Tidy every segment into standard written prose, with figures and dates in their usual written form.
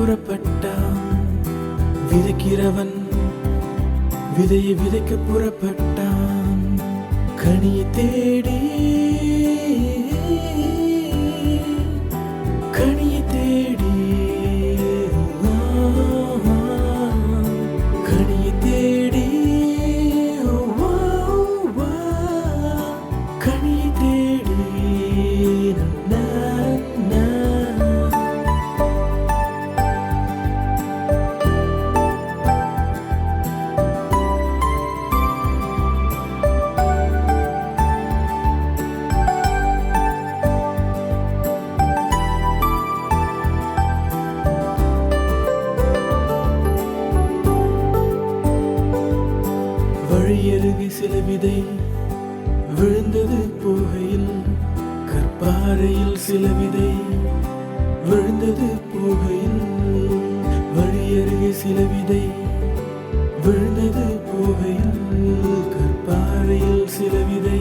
புறப்பட்டான். விதைக்கிறவன் விதையை விதைக்க புறப்பட்டான். கனியை தேடி கனியை தேடி கனியை தேடி கனியை தேடி வழியருகே சில விதை விழுந்தது போகையில், கற்பாறையில் சில விதை விழுந்தது போகையில். வழியருகே சில விதை விழுந்தது போகையில், கற்பாறையில் சில விதை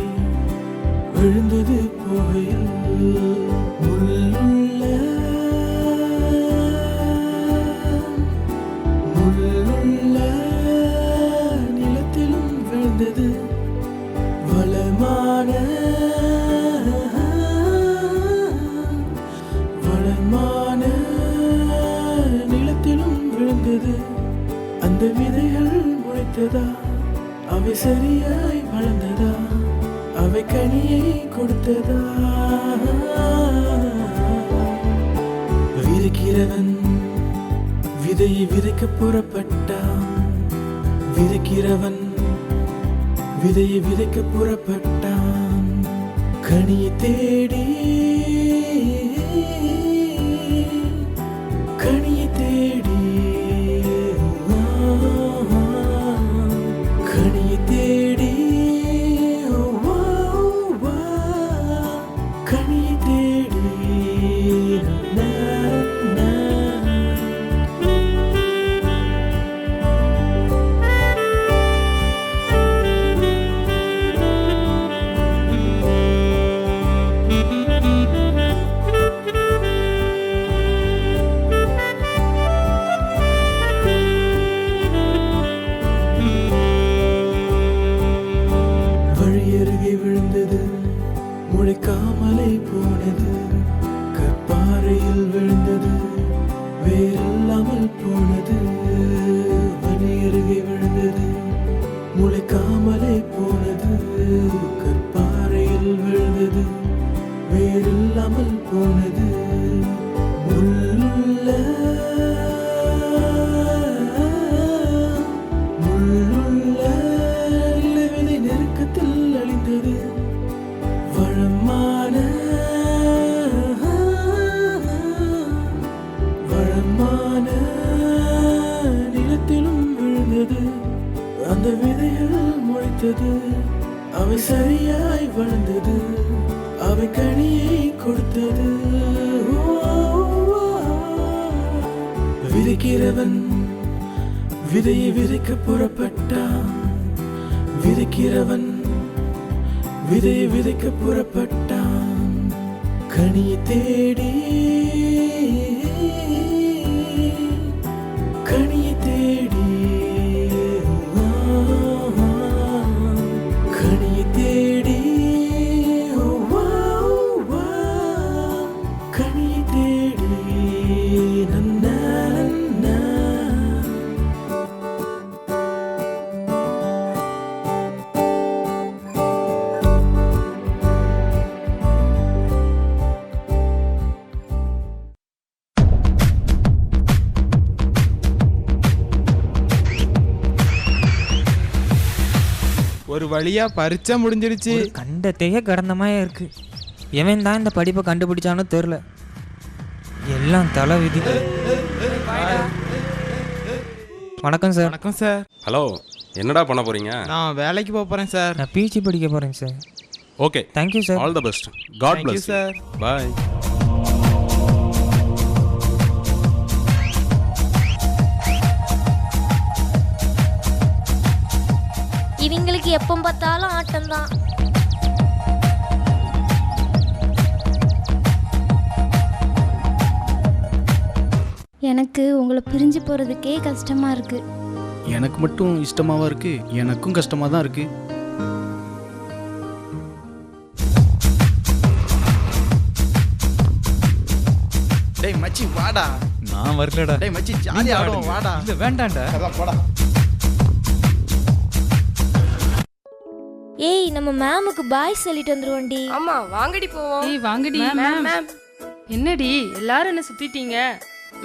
விழுந்தது போகையில். முள்ளுள்ள முள்ளுள்ள நிலத்திலும் விழுந்தது வளமான வளமான நிலத்திலும் விழுந்தது. அந்த விதைகள் முளைத்ததா? அவை சரியாய் வளர்ந்ததா? அவை கனியை கொடுத்ததா? விதைக்கிறவன் விதையை விதைக்க புறப்பட்டான். விதைக்கிறவன் விதையை விதைக்க புறப்பட்டான். கனியை தேடி கனியை தேடி கனியை தேடி கனியை தேடி வழியருகே விழுந்தது முளைக்காமலே போனது. கற்பாறையில் விழுந்தது வேறில்லாமல் போனது. வழியருகே விழுந்தது முளைக்காமலே போனது. கற்பாறையில் விழுந்தது வேறில்லாமல் போனது. முள்ளுள்ள முள்ளுள்ள விதை நெருக்கத்தில் அழிந்தது. வளமான வளமான நிலத்திலும் விழுந்தது. அந்த விதைகள் முளைத்தது. அவை சரியாய் வளர்ந்தது. அவை கனியை கொடுத்தது. விதைக்கிறவன் விதையை விதைக்க புறப்பட்டான். விதைக்கிறவன் விதையை விதைக்க புறப்பட்டான். கனியை தேடி கனியை தேடி கனியை தேடி கனியை தேடி நன்னா ஒரு வழியா பரீட்சை முடிஞ்சிருச்சு. கண்டத்தையே கடந்தமாயே இருக்கு. எவன் தான் இந்த படிப்பை கண்டுபிடிச்சானோ தெரில. எல்லாம் தலை விதி. வணக்கம் சார். வணக்கம் சார். ஹலோ, என்னடா பண்ண போறீங்க? நான் வேலைக்கு போக போறேன் சார். நான் பிஜி படிக்க போறேன் sir. Okay, thank you sir. All the best. God bless you sir. Bye. இவங்களுக்கு எப்போ பார்த்தாலும் ஆட்டம் தான். எனக்கு உங்களை பிரிஞ்சு போகிறதுக்கே கஷ்டமாக இருக்குது. எனக்கு மட்டும் இஷ்டமாவா இருக்கு, எனக்கும் கஷ்டமா தான் இருக்கு. டேய் மச்சி வாடா. நான் வரலடா. டேய் மச்சி ஜாலியா ஆடுவோம் வாடா. இல்ல வேண்டாம்டா. அதான் போடா. ஏய் நம்ம மேமுக்கு பாய் சொல்லிட்டு வந்துருவோண்டி. ஆமா வாங்கடி போவோம். ஏய் வாங்கடி. மேம் மேம் என்னடி எல்லாரும் என்ன சுத்திட்டீங்க?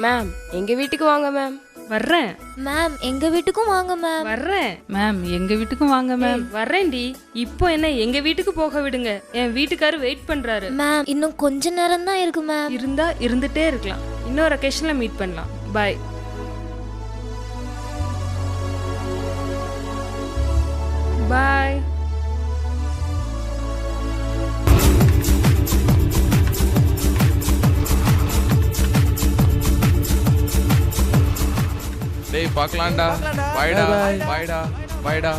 மேம் எங்க வீட்டுக்கு வாங்க மேம். வர்றேன் மேம் எங்க வீட்டுக்கும் வாங்க மேம். வர்றேன் மேம், எங்க வீட்டுக்கும் வாங்க மேம். வர்றேன்டி. இப்போ என்ன எங்க வீட்டுக்கு போக விடுங்க, என் வீட்டுக்காரர் வெயிட் பண்றாரு. மேம் இன்னும் கொஞ்ச நேரம் தான் இருக்கு மேம். இருந்தா இருந்துட்டே இருக்கலாம், இன்னொரு அக்கேஷன்ல மீட் பண்ணலாம். பாய். பாய். டேய் பார்க்கலாம்டா. பாய்டா பாய்டா பாய்டா.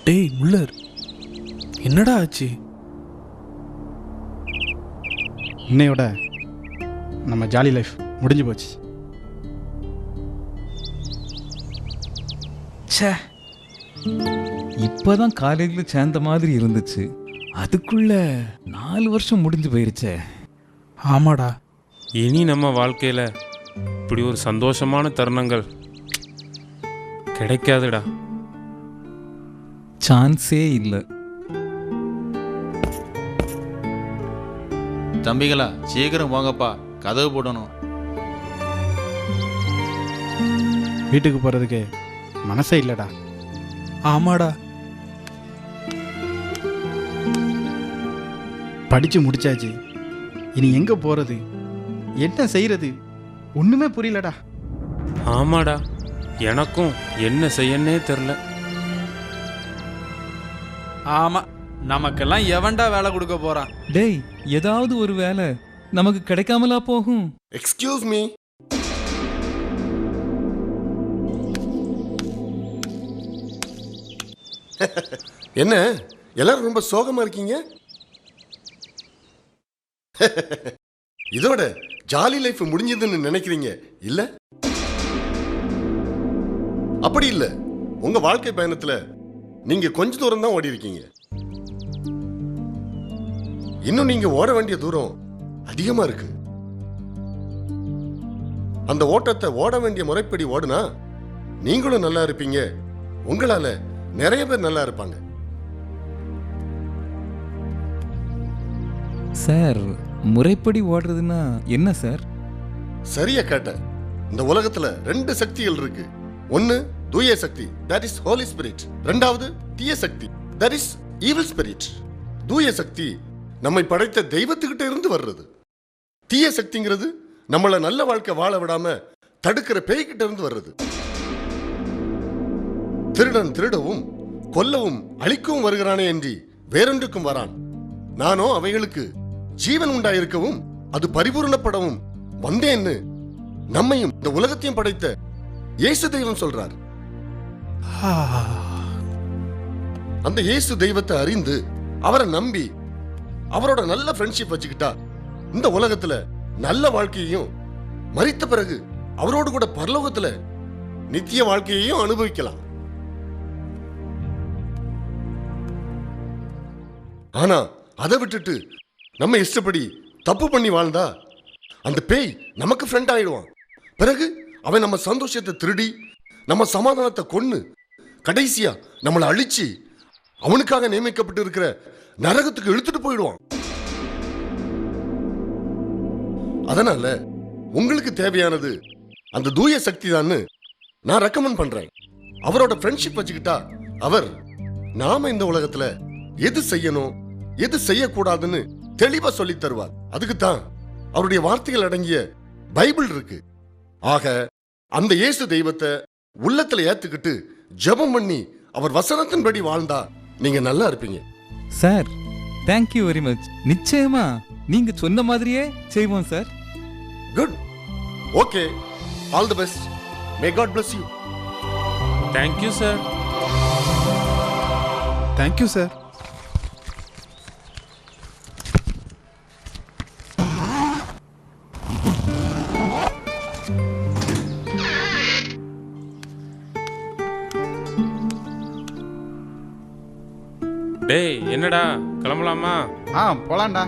டேய் முல்லர், என்னடா ஆச்சு? இன்னையோட நம்ம ஜாலி லைஃப் முடிஞ்சு போச்சு. ச்சே, இப்பதான் காலேஜ்ல சேர்ந்த மாதிரி இருந்துச்சு, அதுக்குள்ள 4 வருஷம் முடிஞ்சு போயிருச்சே. ஆமாடா. இனி நம்ம வாழ்க்கையில் இப்படி ஒரு சந்தோஷமான தருணங்கள் கிடைக்காதுடா. சான்ஸே இல்லை. தம்பிகளா சீக்கிரம் வாங்கப்பா, கதவு போடணும். வீட்டுக்கு போறதுக்கு மனசே இல்லடா. ஆமாடா. படிச்சு முடிச்சாச்சு, இனி எங்க போறது, என்ன செய்யறது, ஒண்ணுமே புரியலடா. ஆமாடா, எனக்கும் என்ன செய்யன்னே தெரில. ஆமா, நமக்கெல்லாம் எவன்டா வேலை கொடுக்க போறான்? டேய், ஏதாவது ஒரு வேலை நமக்கு கிடைக்காமலா போகும்? Excuse me. என்ன எல்லாரும் ரொம்ப சோகமா இருக்கீங்க? இதோட ஜாலி லைஃப் முடிஞ்சதுன்னு நினைக்கிறீங்க இல்ல? அப்படி இல்ல, உங்க வாழ்க்கை பயணத்துல நீங்க கொஞ்ச தூரம் தான் ஓடி இருக்கீங்க. இன்னும் நீங்க ஓட வேண்டிய தூரம் அதிகமா இருக்கு. அந்த ஓட்டத்தை ஓட வேண்டிய முறைப்படி ஓடுனா நீங்களும் நல்லா இருப்பீங்க, உங்களால நிறைய பேர் நல்லா இருப்பாங்க. சார், முறைப்படி ஓடுறதுன்னா என்ன சார்? சரியா கேட்ட. இந்த உலகத்துல 2 சக்திகள் இருக்கு. ஒன்னு தூய சக்தி, that is holy spirit. ரெண்டாவது தீய சக்தி, that is evil spirit. தூய சக்தி நம்மை படைத்த தெய்வத்துக்கிட்ட இருந்து வர்றது. தீய சக்திங்கிறது நம்மள நல்ல வாழ்க்கை வாழ விடாம தடுக்கிற பேய்கிட்ட இருந்து வர்றது. திருடன் திருடவும் கொல்லவும் அழிக்கவும் வருகிறானே என்று வேறொன்றுக்கும் வரான். நானோ அவைகளுக்கு ஜீவன் உண்டாயிருக்கவும் அது பரிபூர்ணப்படவும் வந்தேன்னு நம்மையும் இந்த உலகத்தையும் படைத்த இயேசு தெய்வம் சொல்றார். அந்த இயேசு தெய்வத்தை அறிந்து அவரை நம்பி அவரோட நல்ல ஃப்ரெண்ட்ஷிப் வச்சுக்கிட்டா இந்த உலகத்துல நல்ல வாழ்க்கையையும் மரித்த பிறகு அவரோடு கூட பரலோகத்துல நித்திய வாழ்க்கையையும் அனுபவிக்கலாம். ஆனா அதை விட்டுட்டு நம்ம இஷ்டப்படி தப்பு பண்ணி வாழ்ந்தா அந்த பேய் நமக்கு ஃப்ரெண்ட் ஆயிடுவான். பிறகு அவன் நம்ம சந்தோஷத்தை திருடி நம்ம சமாதானத்தை கொன்னு கடைசியா நம்மளை அழிச்சு அவனுக்காக நியமிக்கப்பட்டு இருக்கிற நரகத்துக்கு இழுத்துட்டு போயிடுவான். அதனால உங்களுக்கு தேவையானது அந்த தூய சக்தி தான் நான் ரெக்கமெண்ட் பண்றேன். அவரோட ஃப்ரெண்ட்ஷிப் வச்சுக்கிட்டா அவர் நாம இந்த உலகத்துல எது செய்யணும் எது செய்யக்கூடாதுன்னு தெளிவா சொல்லி தருவார். அதுக்கு தான் அவருடைய வார்த்தைகள் அடங்கிய பைபிள் இருக்கு. ஆக அந்த இயேசு தெய்வத்தை உள்ளத்துல ஏத்துக்கிட்டு ஜெபம் பண்ணி அவர் வசனத்தின்படி வாழ்ந்தா நீங்க நல்லா இருப்பீங்க. Sir, thank you very much. நிச்சயமா நீங்க சொன்ன மாதிரியே செய்வோம் sir. Good, okay, all the best. May God bless you. Thank you sir. Thank you sir. டேய் என்னடா கிளம்பலாமா? போலாம்டா.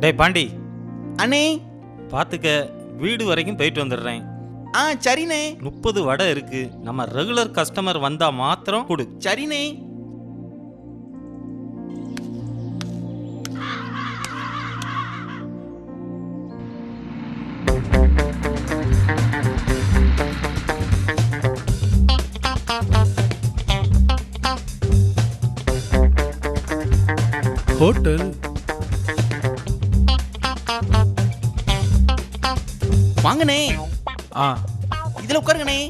டேய் பாண்டி அண்ணே பார்த்துக்க, வீடு வரைக்கும் போயிட்டு வந்துடுறேன். சரிண்ணே. 30 வடை இருக்கு. நம்ம ரெகுலர் கஸ்டமர் வந்தா மாத்திரம் கொடு. சரிண்ணே. ஹோட்டல் வாங்கண்ணே. இதுல உட்காருங்கண்ணே.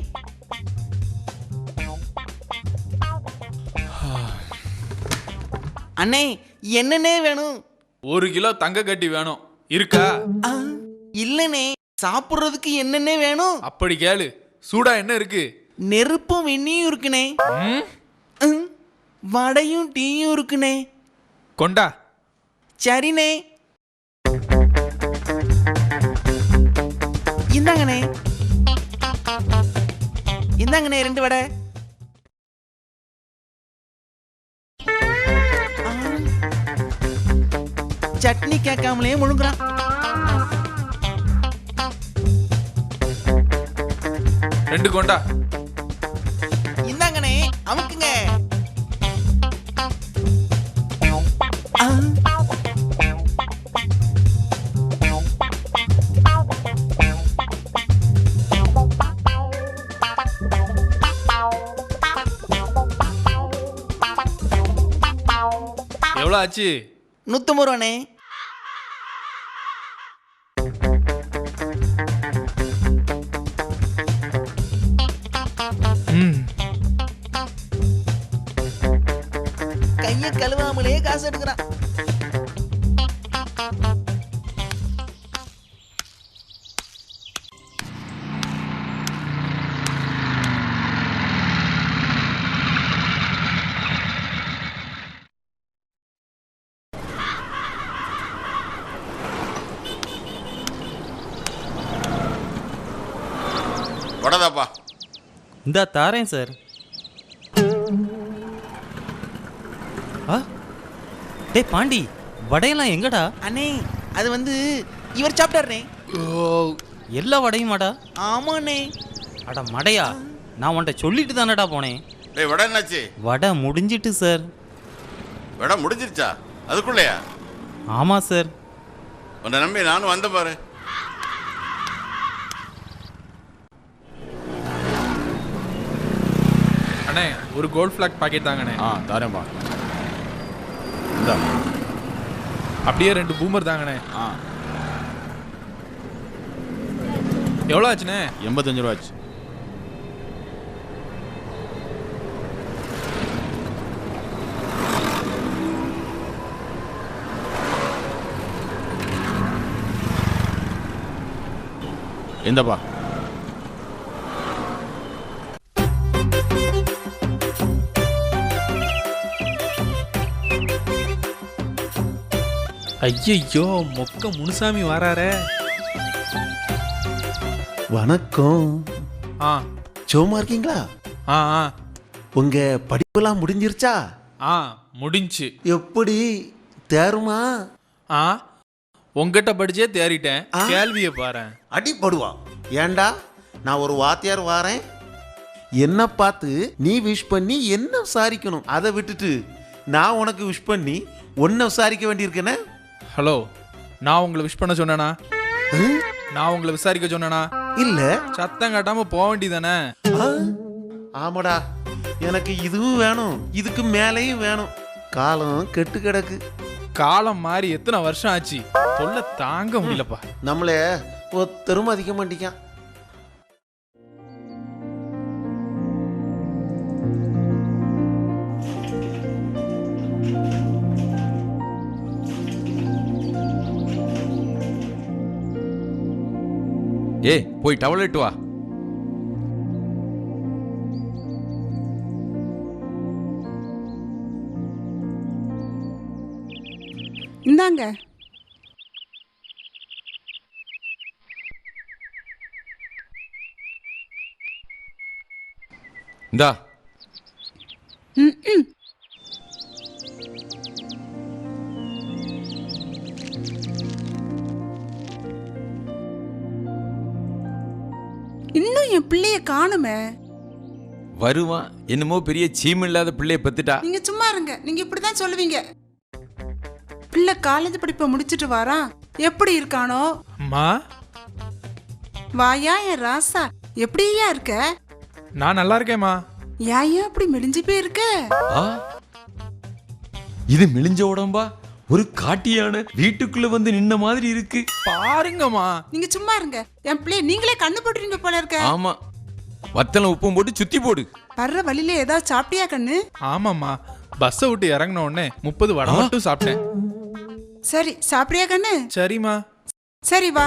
அண்ணே என்னண்ணே வேணும்? 1 கிலோ தங்க கட்டி வேணும். இருக்கா? இல்லண்ணே, சாப்பிடுறதுக்கு என்னண்ணே வேணும்? அப்படி கேளு. சூடா என்ன இருக்கு? நெருப்பும் வெண்ணியும் இருக்குண்ணே. வடையும் டீயும் இருக்குண்ணே. கொண்டா. சரிண்ணே. இந்தாங்கண்ணே. இந்தாங்கண்ணே 2 வடை. சட்னி கேட்காமலே முழுங்குறான். ரெண்டு கொண்டா. இந்தாங்கண்ணே அமுக்குங்க. எவ்வளோ ஆச்சு? 150 ரூபாண்ணே. கைய கழுவாமலே காசு எடுக்கிறான். வடதாப்பா. இந்த தாரேன் சார். டேய் பாண்டி, வடையெல்லாம் எங்கடா? அண்ணே அது வந்து இவர் சாப்பிட்டாருண்ணே. எல்லா வடையுமாடா? ஆமாண்ணே. அட மடையா, நான் உன்கிட்ட சொல்லிட்டு தானடா போனேன். டேய் வடை என்னாச்சு? வடை முடிஞ்சிட்டு சார். வடை முடிஞ்சிருச்சா? அதுக்குள்ளையா? ஆமாம் சார். உன்னை நம்பி நானும் வந்த பாரு. அண்ணே ஒரு கோல்ட் ஃபிளாக் பாக்கெட் தாங்கண்ணே. தாரேன்பா. அப்படியே 2 பூமர் தாங்கண்ணே. எவ்வளோ ஆச்சுண்ணே? 85 ரூபா ஆச்சு. இந்தப்பா ஐயையோ மொக்க முனுசாமி வராரே. வணக்கம். ஆ சும்மா இருக்கீங்களா? ஆ ஆ உங்க படிப்பெல்லாம் முடிஞ்சிருச்சா? ஆ முடிஞ்சு. எப்படி தேருமா? ஆ உங்ககிட்ட படிச்சே தேறிட்டேன். கேள்வியை பாரு. அடிப்படுவா. ஏண்டா நான் ஒரு வாத்தியார் வாரேன், என்ன பார்த்து நீ விஷ் பண்ணி என்ன விசாரிக்கணும். அதை விட்டுட்டு நான் உனக்கு விஷ் பண்ணி ஒன்ன விசாரிக்க வேண்டியிருக்கேனே. ஹலோ, நான் உங்களை விஷ் பண்ண சொன்னேனா? நான் உங்களை விசாரிக்க சொன்னேனா? இல்ல. சத்தம் காட்டாம போக வேண்டியதானே? ஆமாடா, எனக்கு இதுவும் வேணும், இதுக்கு மேலேயும் வேணும். காலம் கெட்டு கிடக்கு. காலம் மாறி எத்தனை வருஷம் ஆச்சு, தொல்லை தாங்க முடியலப்பா. நம்மளே ஒருத்தரும் அதிக மாட்டேங்க. ஏய், போய் டவல் இட்டு வா. இந்தாங்க. இந்தா. இன்னும் என் பிள்ளைய காணுமே. வருவான், என்னமோ பெரிய சீம் இல்லாத பிள்ளைய பெத்துட்டா. நீங்க சும்மா இருங்க, நீங்க இப்படிதான் சொல்லுவீங்க. பிள்ளை காலேஜ் படிப்பை முடிச்சிட்டு வாரான், எப்படி இருக்கானோ. அம்மா வாயா என் ராசா, எப்படியா இருக்க? நான் நல்லா இருக்கேம்மா. ஏன் அப்படி மெலிஞ்சு போயிருக்க? இது மெலிஞ்ச உடம்பா? ஒரு காட்டியான வீட்டுக்குள்ள வந்து நின்ன மாதிரி இருக்கு. பாருங்கம்மா. நீங்க சும்மா இருங்க, என் பிள்ளைய நீங்களே கண்ணு போட்டுறீங்க போல இருக்க. ஆமா, வத்தல உப்பும் போட்டு சுத்தி போடு. வர்ற வழியில ஏதாவது சாப்பிட்டியா கண்ணு? ஆமாம்மா, பஸ்ஸை விட்டு இறங்கின உடனே 30 வடை மட்டும் சாப்பிட்டேன். சரி, சாப்பிடியா கண்ணு? சரிம்மா. சரி வா.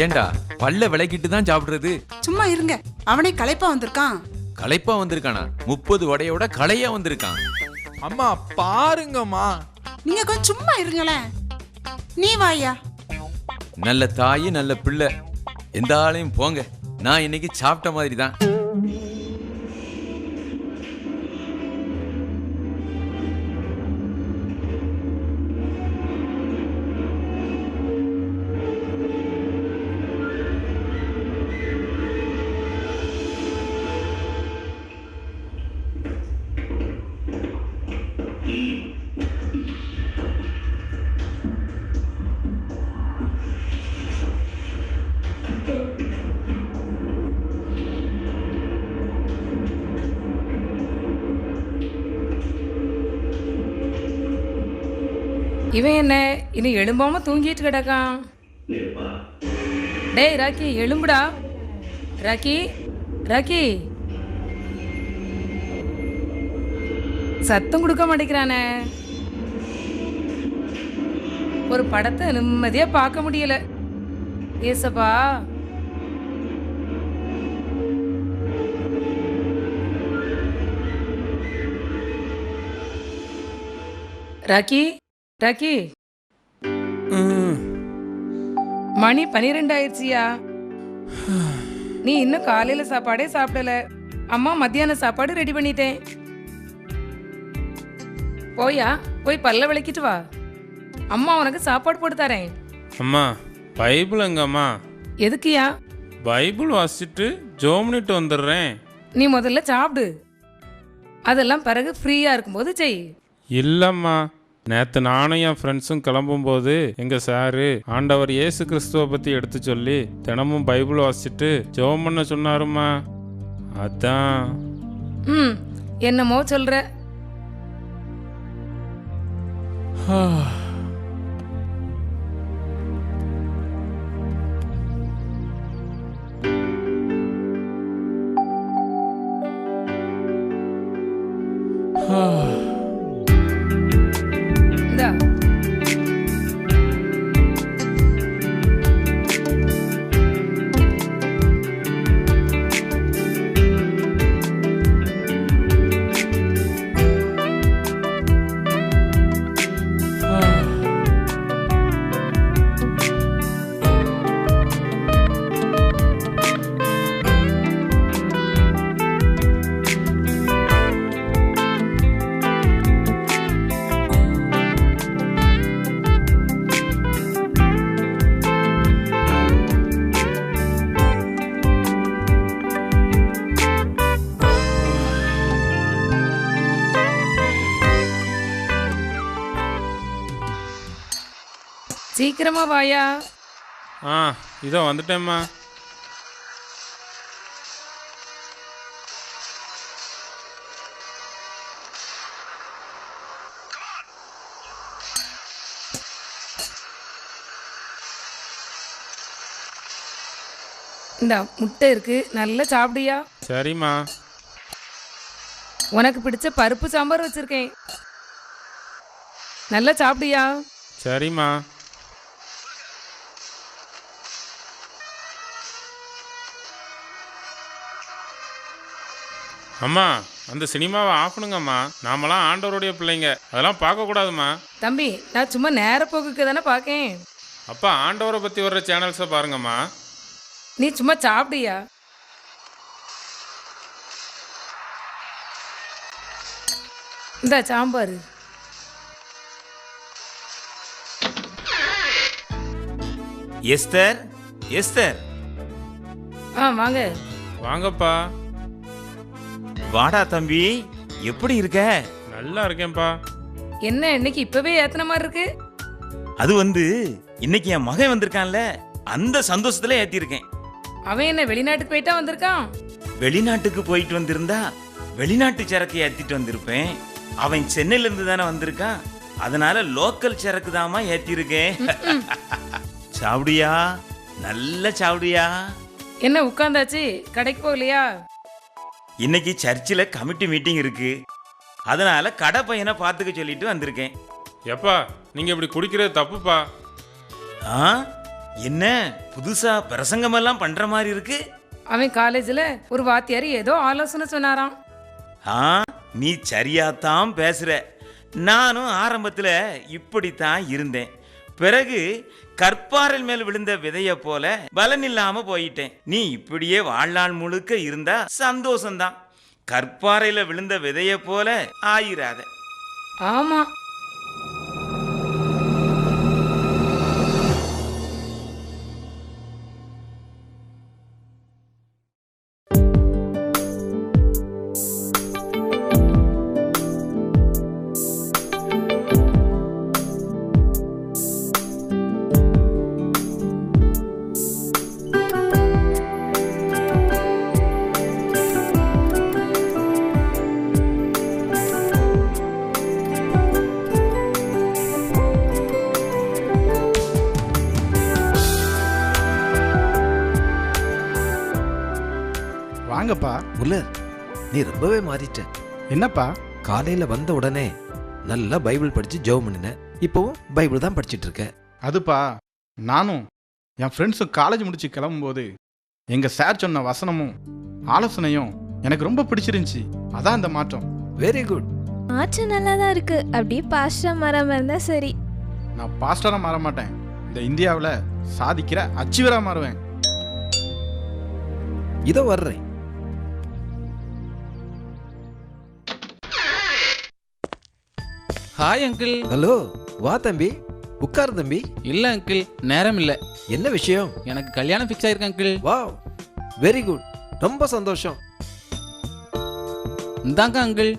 ஏண்டா பல்ல விளக்கிட்டு தான் சாப்பிடுறது? சும்மா இருங்க, அவனே களைப்பா வந்திருக்கான். களைப்பா வந்திருக்கானா? 30 வடையோட களையா வந்திருக்கான். அம்மா பாருங்கம்மா. நீங்க கொஞ்சம் சும்மா இருங்களேன். நீ வாயா. நல்ல தாயி நல்ல பிள்ளை, எந்த ஆளையும் போங்க. நான் இன்னைக்கு சாப்பிட்ட மாதிரி தான். இவன் என்ன இன்னும் எழும்பாம தூங்கிட்டு கிடக்கான்? டேய் ராக்கி, எழும்புடா. ராக்கி, ராக்கி, சத்தம் கொடுக்க மாட்டேங்கிறானே. ஒரு படத்தை நிம்மதியா பார்க்க முடியல. ஏசப்பா. ராக்கி, ராக்கி, மணி 12 ஆயிடுச்சியா? நீ இன்னும் காலையில சாப்பாடே சாப்பிடல. அம்மா மத்தியான சாப்பாடு ரெடி பண்ணிட்டேன். போயா, போய் பல்ல விளக்கிட்டு வா. அம்மா உனக்கு சாப்பாடு போட்டு தரேன். அம்மா, பைபிள் எங்கம்மா? எதுக்குயா? பைபிள் வாசிச்சுட்டு ஜோம்னிட்டு வந்துடுறேன். நீ முதல்ல சாப்பிடு, அதெல்லாம் பிறகு ஃப்ரீயா இருக்கும்போது செய். இல்லம்மா, நேற்று நானும் என் ஃப்ரெண்ட்ஸும் கிளம்பும்போது எங்கள் சாரு ஆண்டவர் இயேசு கிறிஸ்துவை பற்றி எடுத்து சொல்லி தினமும் பைபிள் வாசிச்சுட்டு ஜெபம் பண்ண சொன்னாருமா. அதான். என்னமோ சொல்ற. சீக்கிரமா வாயா. ஆ இதோ வந்துட்டேம்மா. இந்த முட்டை இருக்கு, நல்லா சாப்பிடுயா. சரிம்மா. உனக்கு பிடிச்ச பருப்பு சாம்பார் வச்சிருக்கேன், நல்லா சாப்பிடுயா. சரிம்மா. அம்மா அந்த சினிமாவை ஆஃப் பண்ணுங்கம்மா. நாமெல்லாம் ஆண்டவருடைய பிள்ளைங்க, அதெல்லாம் பார்க்கக்கூடாதும்மா. தம்பி, நான் சும்மா நேர போக்குக்கு தானே பார்க்கேன். அப்பா ஆண்டவரை பற்றி வர்ற சேனல்ஸை பாருங்கம்மா. நீ சும்மா சாப்பிடுயா. இந்த சாம்பார். Esther, Esther. வாங்க. வாங்கப்பா. வாடா தம்பி, எப்படி இருக்க? நல்லா இருக்கேன்ப்பா. என்ன இன்னைக்கு இப்பவே ஏத்தன மாதிரி இருக்கு? அது இன்னைக்கு என் மகன் வந்திருக்கான்ல, அந்த சந்தோஷத்துல ஏத்திருக்கேன். அவன் என்ன வெளிநாட்டுக்கு போயிட்டா வந்திருக்கான்? வெளிநாட்டுக்கு போயிட்டு வந்திருந்தா வெளிநாட்டு சரக்கு ஏத்திட்டு வந்திருப்பேன். அவன் சென்னையில இருந்து தானே வந்திருக்கான், அதனால லோக்கல் சரக்கு தாமா ஏத்திருக்கேன். சாவுடியா, நல்ல சாவுடியா. என்ன உட்கார்ந்தாச்சு, கடைக்கு போகலையா? இன்னைக்கு சர்ச்சில் கமிட்டி மீட்டிங் இருக்கு, அதனால கடை பையனை பார்த்துக்க சொல்லிட்டு வந்திருக்கேன். எப்பா நீங்க இப்படி குடிக்கிறது தப்புப்பா. என்ன புதுசா பிரசங்கமெல்லாம் பண்ற மாதிரி இருக்கு? அவன் காலேஜில் ஒரு வாத்தியார் ஏதோ ஆலோசனை சொன்னாராம். நீ சரியாத்தான் பேசுற. நானும் ஆரம்பத்துல இப்படித்தான் இருந்தேன், பிறகு கற்பாறைல் மேல் விழுந்த விதைய போல பலன் இல்லாம போயிட்டேன். நீ இப்படியே வாழ்நாள் முழுக்க இருந்தா சந்தோஷம்தான். கற்பாறையில விழுந்த விதைய போல ஆயிராத. ஆமா. வாங்கப்பா. முல்லர், நீ ரொம்பவே மாறிட்ட. என்னப்பா? காலையில வந்த உடனே நல்லா பைபிள் படிச்சு ஜெபம் பண்ணின, இப்போவும் பைபிள் தான் படிச்சிட்டு இருக்க. அதுப்பா, நானும் என் ஃப்ரெண்ட்ஸும் காலேஜ் முடிச்சு கிளம்பும்போது எங்க சார் சொன்ன வசனமும் ஆலோசனையும் எனக்கு ரொம்ப பிடிச்சிருந்துச்சு, அதான் இந்த மாற்றம். Very good. மாற்றம் நல்லா தான் இருக்கு. அப்படியே பாஸ்டா மாறாம இருந்தா சரி. நான் பாஸ்டரா மாற மாட்டேன், இந்த இந்தியாவில் சாதிக்கிற அச்சீவரா மாறுவேன். இதோ வர்றேன். Hi uncle. ஹலோ, வா தம்பி, உட்கார் தம்பி. இல்ல அங்கிள், நேரம் இல்ல. என்ன விஷயம்? எனக்கு கல்யாணம் ஃபிக்ஸ் ஆயிருக்கு அங்கிள். வாவ், வெரி குட், ரொம்ப சந்தோஷம். இந்தாங்க அங்கிள்,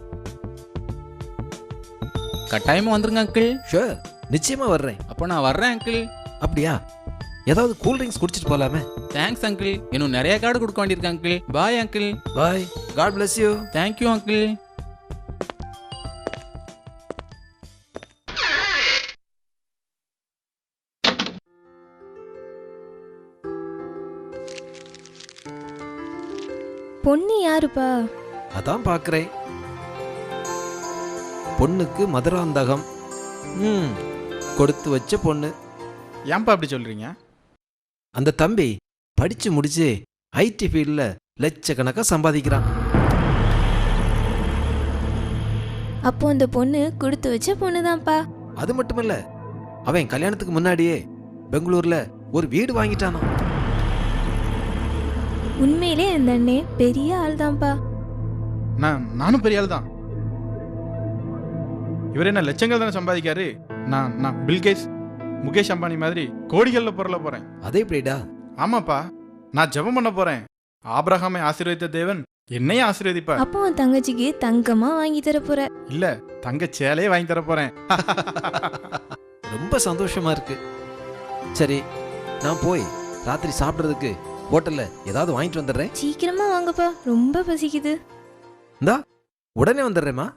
கட்டாயமா வந்துருங்க அங்கிள். ஷூர், நிச்சயமா வர்றேன். அப்போ நான் வர்றேன் அங்கிள். அப்படியா? ஏதாவது கூல் ட்ரிங்க்ஸ் குடிச்சிட்டு போலாமே? தேங்க்ஸ் அங்கிள், இன்னும் நிறைய கார்டு கொடுக்க வேண்டியிருக்கு uncle. Bye uncle. Bye, God bless you. Thank you uncle. பொண்ணு யாருப்பா? அதான் பார்க்குறேன். பொண்ணுக்கு மதுராந்தகம். கொடுத்து வச்ச பொண்ணு. ஏன்பா அப்படி சொல்றீங்க? அந்த தம்பி படிச்சு முடிச்சு ஐடி ஃபீல்டில் லட்சக்கணக்காக சம்பாதிக்கிறான். அப்போ அந்த பொண்ணு கொடுத்து வச்ச பொண்ணுதான்ப்பா. அது மட்டுமல்ல, அவன் கல்யாணத்துக்கு முன்னாடியே பெங்களூர்ல ஒரு வீடு வாங்கிட்டானா. உண்மையிலே அந்த அண்ணே பெரிய ஆள் தான்ப்பா. நானும் பெரிய ஆள் தான். இவர் என்ன லட்சங்கள் தானே சம்பாதிக்காரு. நான் பில்கேட்ஸ், முகேஷ் அம்பானி மாதிரி கோடிகள்ல பொருள போறேன். அதே எப்படிடா? ஆமாப்பா, நான் ஜெபம் பண்ண போறேன். ஆபிரகாமை ஆசீர்வதித்த தேவன் என்னையும் ஆசீர்வதிப்பார். அப்போ உன் தங்கச்சிக்கு தங்கமா வாங்கி தர போற? இல்ல, தங்க சேலையே வாங்கி தர போறேன். ரொம்ப சந்தோஷமா இருக்கு. சரி, நான் போய் ராத்திரி சாப்பிட்றதுக்கு ஹோட்டல்ல ஏதாவது வாங்கிட்டு வந்துடுறேன். சீக்கிரமா வாங்கப்பா, ரொம்ப பசிக்குது. இந்தா உடனே வந்துடுறேம்மா.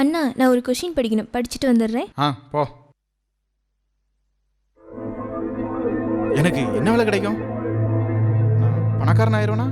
அண்ணா, நான் ஒரு கொஷின் படிக்கணும், படிச்சுட்டு வந்துடுறேன். போ. எனக்கு என்ன வேலை கிடைக்கும்? நான் பணக்காரன் ஆயிடுவேனா?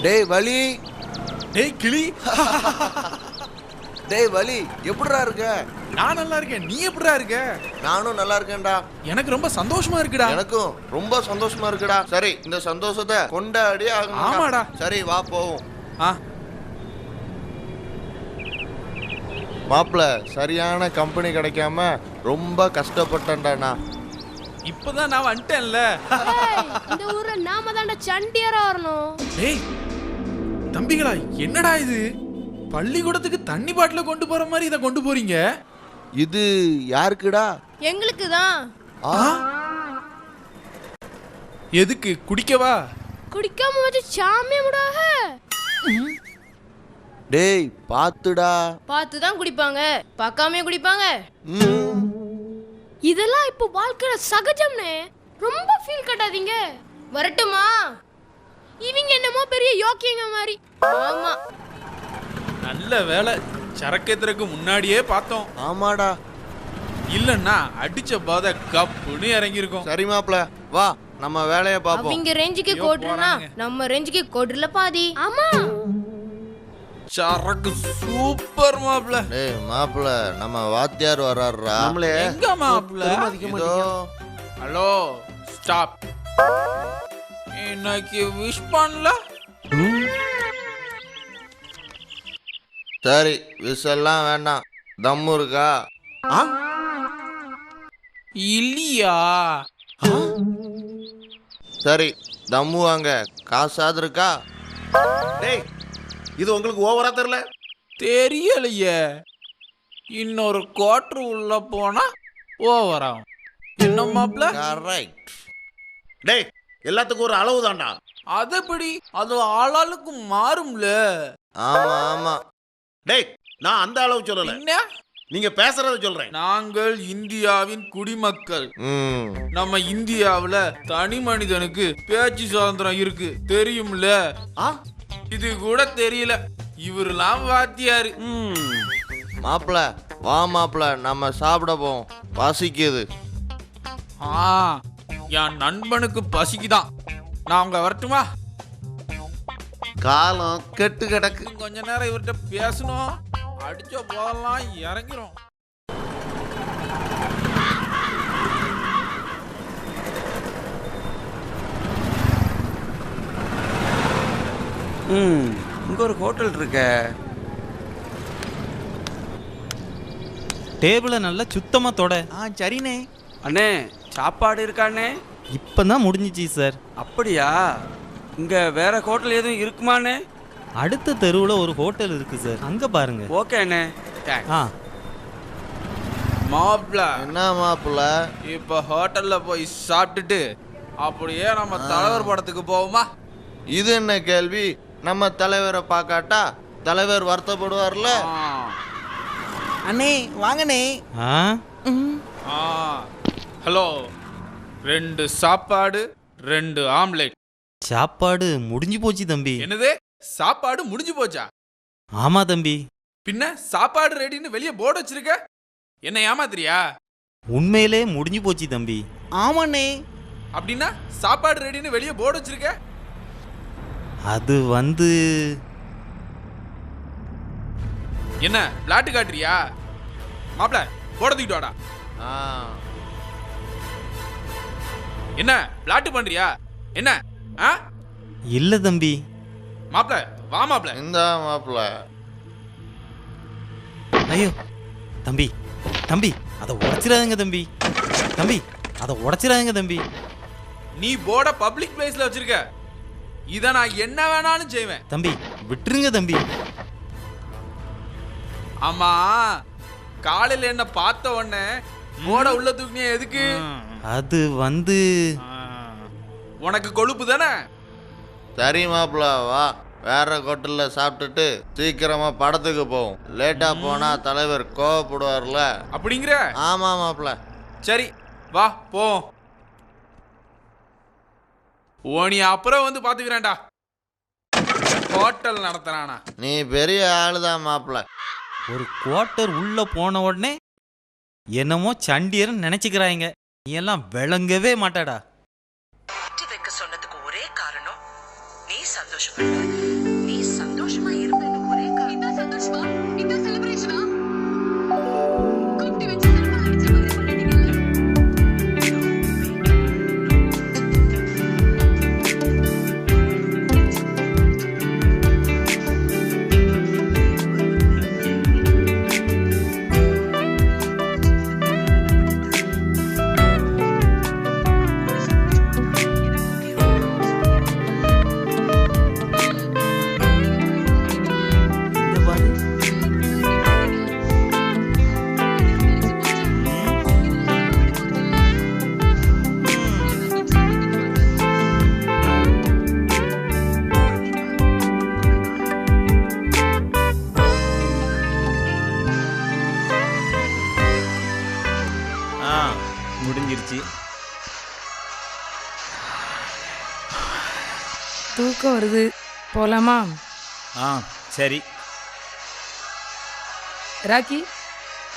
டேய் வலி, டேய் கிளி, டேய் வலி, எப்படிடா இருக்க? நான் நல்லா இருக்கேன், நீ எப்படிடா இருக்க? நானும் நல்லா இருக்கேன்டா. எனக்கு ரொம்ப சந்தோஷமா இருக்குடா. எனக்கும் ரொம்ப சந்தோஷமா இருக்குடா. சரி, இந்த சந்தோஷத்தை கொண்டாடி ஆகணும். ஆமாடா. சரி வா போவோம். ஆ மாப்பிள, சரியான கம்பெனி கிடைக்காம ரொம்ப கஷ்டப்பட்டேன்டாண்ணா. இப்பதான் நான் வந்துட்டேன்ல. இந்த ஊர்ல நாம தான்டா சண்டியரா வரணும். டேய் தம்பிகளா, என்னடா இது? பள்ளிக்கூடத்துக்கு தண்ணி பாட்டில கொண்டு போற மாதிரி இத கொண்டு போறீங்க. இது யாருக்குடா? எங்களுக்கு தான். எதுக்கு? குடிக்கவா? குடிக்காம வச்சு சாமிய முடாக. டேய் பாத்துடா. பார்த்து தான் குடிப்பாங்க, பார்க்காமயே குடிப்பாங்க. இதெல்லாம் இப்போ வாழ்க்கையில சகஜம்னே. ரொம்ப ஃபீல் கட்டாதீங்க. வரட்டுமா? இவங்க என்னமோ பெரிய யோக்கியங்க மாதிரி. ஆமா, நல்ல வேலை, சரக்கேத்துறதுக்கு முன்னாடியே பார்த்தோம். ஆமாடா, இல்லன்னா அடிச்ச பாத கப்புன்னு இறங்கி இருக்கும். சரி மாப்ள, வா நம்ம வேலைய பாப்போம். அவங்க ரேஞ்சுக்கு கோட்றனா நம்ம ரேஞ்சுக்கு கோட்றல பாதி. ஆமா, சரக்கு சூப்பர் மாப்ள. டேய் மாப்ள, நம்ம வாத்தியார் வராருடா. நம்மளே எங்க மாப்ள? Hello, stop. எனக்கு விஷ் பண்ணல. சரி, விஷெல்லாம் வேண்டாம். தம்மு இருக்கா? இல்லையா? சரி, தம்மு வாங்க. காசாது இருக்கா? டேய், இது உங்களுக்கு ஓவரா தெரியல? தெரியலையே. இன்னொரு குவார்டர் உள்ள போனா ஓவராகும். என்ன மாப்ள? கரெக்ட். டேய், எல்லாத்துக்கும் ஒரு அளவு தான்டா. அதப்படி அது ஆளாளுக்கு மாறும்ல. ஆமா ஆமா. டேய், நான் அந்த அளவு சொல்லல. என்ன? நீங்க பேசுறத சொல்றேன். நாங்கள் இந்தியாவின் குடிமக்கள். நம்ம இந்தியாவுல தனி மனிதனுக்கு பேச்சு சுதந்திரம் இருக்கு, தெரியும்ல? இது கூட தெரியல. இவரெல்லாம் வாத்தியாரு. மாப்பிள, வா மாப்பிள, நம்ம சாப்பிட போவோம். பசிக்குது. என் நண்பனுக்கு பசிக்குதான். நான் அவங்க வரட்டுமா? காலம் கெட்டு கிடக்கு. கொஞ்ச நேரம் இவர்கிட்ட பேசணும். அடிச்ச போதெல்லாம் இறங்கிரும். இங்க ஒரு ஹோட்டல் இருக்க. டேபிளை நல்லா சுத்தமா தொட. சரிண்ணே. அண்ணே சாப்பாடு இருக்காண்ணே? இப்பதான் முடிஞ்சிச்சு சார். அப்படியா? இங்க வேற ஹோட்டல் எதுவும் இருக்குமாண்ணே? அடுத்த தெருவில் ஒரு ஹோட்டல் இருக்கு சார், அங்க பாருங்க. ஓகே அண்ணே. ஆ மாப்பிள என்ன மாப்பிள? இப்ப ஹோட்டல்ல போய் சாப்பிட்டுட்டு அப்படியே நம்ம தலைவர் படத்துக்கு போவோமா? இது என்ன கேள்வி? நம்ம தலைவரை பார்க்காட்டா தலைவர் வருத்தப்படுவார்ல. அண்ணே வாங்கண்ணே. ஹலோ, 2 சாப்பாடு 2 ஆம்லெட். சாப்பாடு முடிஞ்சு போச்சு தம்பி. என்னது சாப்பாடு முடிஞ்சு போச்சா? ஆமா தம்பி. பின்ன சாப்பாடு ரெடின்னு வெளியே போர்டு வச்சிருக்க, என்ன ஏமாத்திரியா? உண்மையிலே முடிஞ்சு போச்சு தம்பி. ஆமாண்ணே. அப்படின்னா சாப்பாடு ரெடின்னு வெளியே போர்டு வச்சிருக்க? அது வந்து என்ன பிளாட்டு காட்டுறியா? மாப்பிள போட தூக்கிட்டு வாடா. என்ன பிளாட்டு பண்றியா என்ன? இல்ல தம்பி. மாப்பிள வா மாப்பிள. இந்த மாப்பிள. ஐயோ தம்பி தம்பி அதை உடைச்சிடாதீங்க தம்பி. தம்பி அதை உடைச்சிடாதீங்க தம்பி. நீ போர்ட பப்ளிக் பிளேஸ்ல வச்சிருக்க, இத நான் என்ன வேணாலும் செய்வேன். தம்பி விட்டுருங்க தம்பி. ஆமா, காலையில என்ன பார்த்த உடனே போட உள்ள தூக்கினியா எதுக்கு? அது வந்து உனக்கு கொழுப்பு தானே? சரி மாப்பிள வா, வேற ஹோட்டல்ல சாப்பிட்டுட்டு சீக்கிரமா படத்துக்கு போவோம். லேட்டா போனா தலைவர் கோவப்படுவார்ல. அப்படிங்கிற? ஆமா மாப்பிள. சரி வா போவோம். ஓனி அப்புறம் வந்து பாத்துக்கிறேன்டா. ஹோட்டல் நடத்துறானா? நீ பெரிய ஆளுதான் மாப்பிள. ஒரு குவார்ட்டர் உள்ள போன உடனே என்னமோ சண்டியர்னு நினைச்சுக்கிறாங்க. நீ எல்லாம் விளங்கவே மாட்டாடா. சொன்னதுக்கு ஒரே காரணம் நீ சந்தோஷப்பட. நீ சந்தோஷமா இருப்பேன்னு ஒரே காரணம். இந்த சந்தோஷமா இந்த செலிப்ரேஷனா கூட்டி வச்சு அடிச்சு பண்ணிட்டீங்க. முடிஞ்சிருச்சு. தூக்கம் வருது, போலாமா? சரி. ராக்கி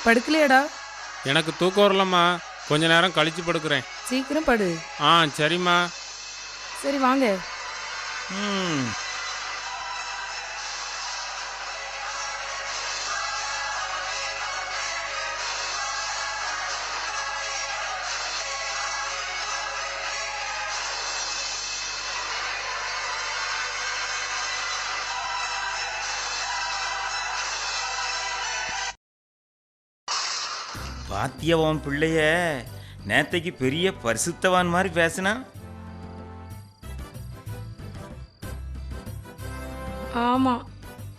படுக்கலையாடா? எனக்கு தூக்கம் வரலம்மா, கொஞ்ச நேரம் கழிச்சு படுக்கிறேன். சீக்கிரம் படு. சரிம்மா. சரி வாங்க. பாத்தியவன் பிள்ளைய நேத்தைக்கு பெரிய பரிசுத்தவான் மாதிரி பேசினா. ஆமா,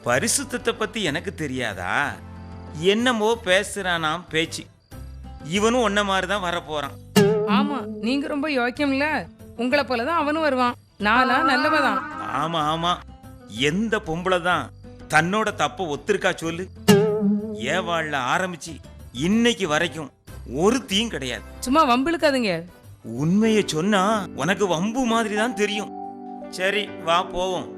பரிசுத்தத்தை பத்தி எனக்கு தெரியாதா? என்னமோ பேசுறானாம் பேச்சு. இவனும் ஒன்ன மாதிரி தான் வரப்போறான். ஆமா, நீங்க ரொம்ப யோக்கியம்ல. உங்களை போலதான் அவனும் வருவான். நானா நல்லவதான். ஆமா ஆமா, எந்த பொம்பளை தான் தன்னோட தப்ப ஒத்துருக்கா சொல்லு? ஏவாள்ல ஆரம்பிச்சு இன்னைக்கு வரைக்கும் ஒரு தீயும் கிடையாது. சும்மா வம்பிழுக்காதுங்க. உண்மையை சொன்னா உனக்கு வம்பு மாதிரி தான் தெரியும். சரி வா போவோம்.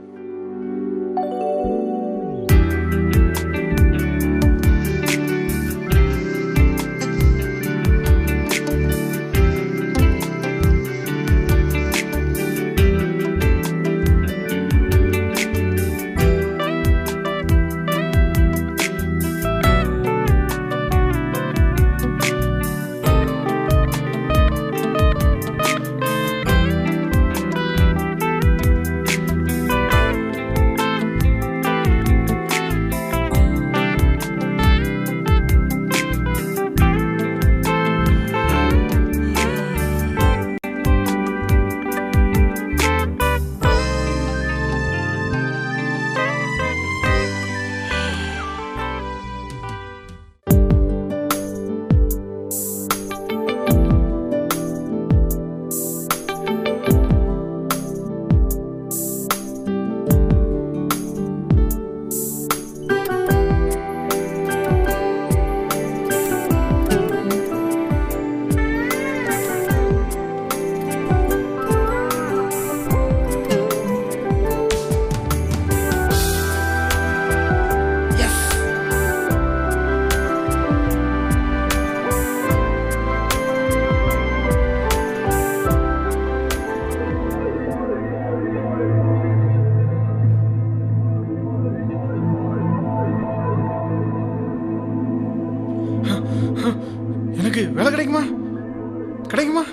கிடைக்குமா?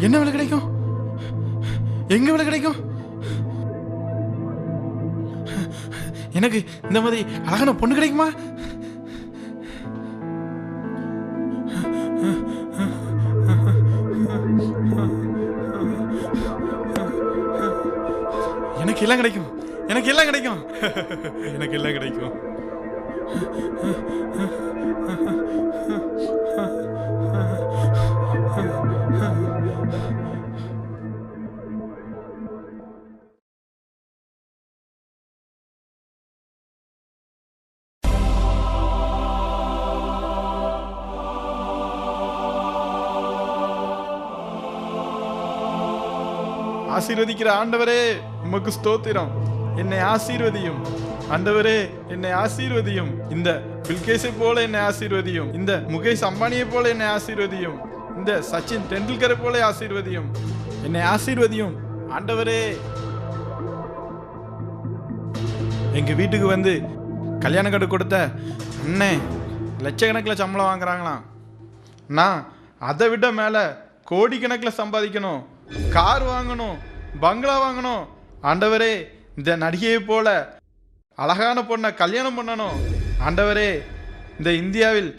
என்ன விலை கிடைக்கும்? எங்க விலை கிடைக்கும்? எனக்கு இந்த மாதிரி அழகான பொண்ணு கிடைக்குமா? எனக்கு எல்லாம் கிடைக்கும், எனக்கு எல்லாம் கிடைக்கும், எனக்கு எல்லாம் கிடைக்கும். ஆசீர்வதிக்கிற ஆண்டவரே உமக்கு ஸ்தோத்திரம். என்னை ஆசீர்வதியும் ஆண்டவரே, என்னை ஆசீர்வதியும். இந்த பில்கேஸை போல என்னை ஆசீர்வதியும். இந்த முகேஷ் அம்பானியை போல என்னை ஆசீர்வதியும். இந்த சச்சின் டெண்டுல்கரை போல ஆசீர்வதியும். என்னை ஆசீர்வதியும் ஆண்டவரே. எங்க வீட்டுக்கு வந்து கல்யாண கார்டு கொடுத்த அண்ணே லட்சக்கணக்கில் சம்பளம் வாங்குறாங்களாம். நான் அதை விட மேலே கோடிக்கணக்கில் சம்பாதிக்கணும், கார் வாங்கணும், பங்களா வாங்கணும். ஆண்டவரே, இந்த நடிகையை போல அழகான பொண்ணை கல்யாணம் பண்ணணும். ஆண்டவரே, இந்த இந்தியாவில்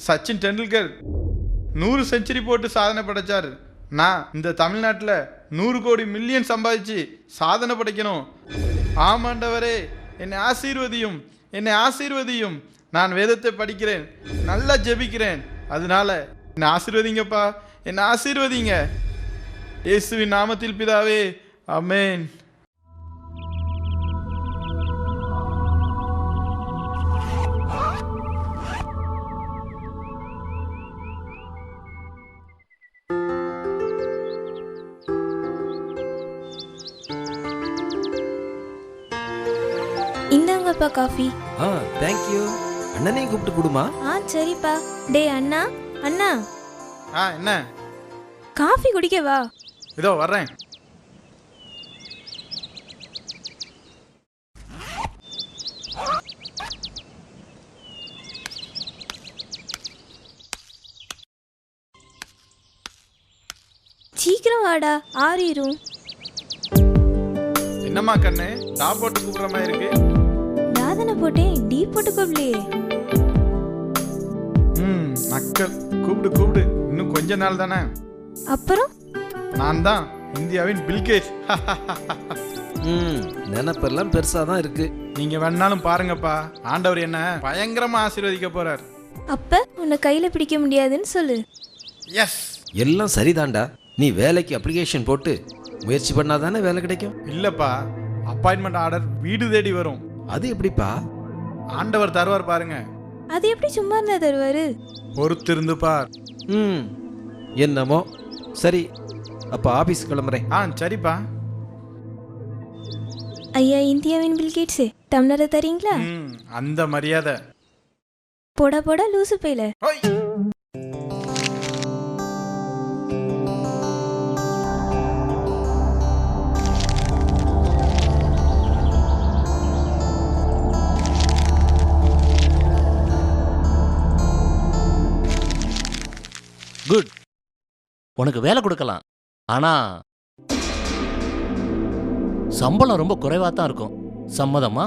சச்சின் டெண்டுல்கர் 100 செஞ்சுரி போட்டு சாதனை படைச்சார். நான் இந்த தமிழ்நாட்டில் 100 கோடி மில்லியன் சம்பாதிச்சு சாதனை படைக்கணும். ஆமாண்டவரே, என்னை ஆசீர்வதியும், என்னை ஆசீர்வதியும். நான் வேதத்தை படிக்கிறேன், நல்லா ஜெபிக்கிறேன். அதனால என்னை ஆசீர்வதிங்கப்பா, என்னை ஆசீர்வதிங்க. இயேசுவின் நாமத்தில் பிதாவே, ஆமென். இந்தாங்கப்பா காஃபி. தேங்க்யூ. அண்ணனையும் கூப்பிட்டு கொடுமா. சரிப்பா. டே அண்ணா, அண்ணா என்ன காஃபி குடிக்க வா. இதோ வர்றேன். சீக்கிரம் வாடா, ஆறிரும். என்னம்மா கண்ணு, டா போட்டு கூப்பிடுற மாதிரி இருக்கு? தாதனை போட்டேன், டீ போட்டு கூப்பிடலையே. நக்கல். கூப்பிடு கூப்பிடு, இன்னும் கொஞ்ச நாள் தானே. அப்புறம் நான் தான் இந்தியாவின் பில்கேஸ். நினைப்பெல்லாம் பெருசா தான் இருக்கு. நீங்க வேணாலும் பாருங்கப்பா, ஆண்டவர் என்ன பயங்கரமா ஆசீர்வதிக்க போறார். அப்ப உன்னை கையில பிடிக்க முடியாதுன்னு சொல்லு. எஸ், எல்லாம் சரிதான்டா. நீ வேலைக்கு அப்ளிகேஷன் போட்டு முயற்சி பண்ணாதானே வேலை கிடைக்கும். இல்லப்பா, அப்பாயின்மெண்ட் ஆர்டர் வீடு தேடி வரும். அது எப்படிப்பா? ஆண்டவர் தருவார் பாருங்க. அது எப்படி சும்மா இருந்தா தருவாரு? பொறுத்து இருந்து பார். என்னமோ சரி, அப்ப ஆபீஸ் கிளம்புறேன். சரிப்பா. ஐயா, இந்தியாவின் பில்கேட்ஸ் டம்ளரை தரீங்களா? அந்த மரியாதை. போடா போடா லூசு பையில. குட். உனக்கு வேலை கொடுக்கலாம், ஆனா சம்பளம் ரொம்ப குறைவா தான் இருக்கும். சம்மதமா?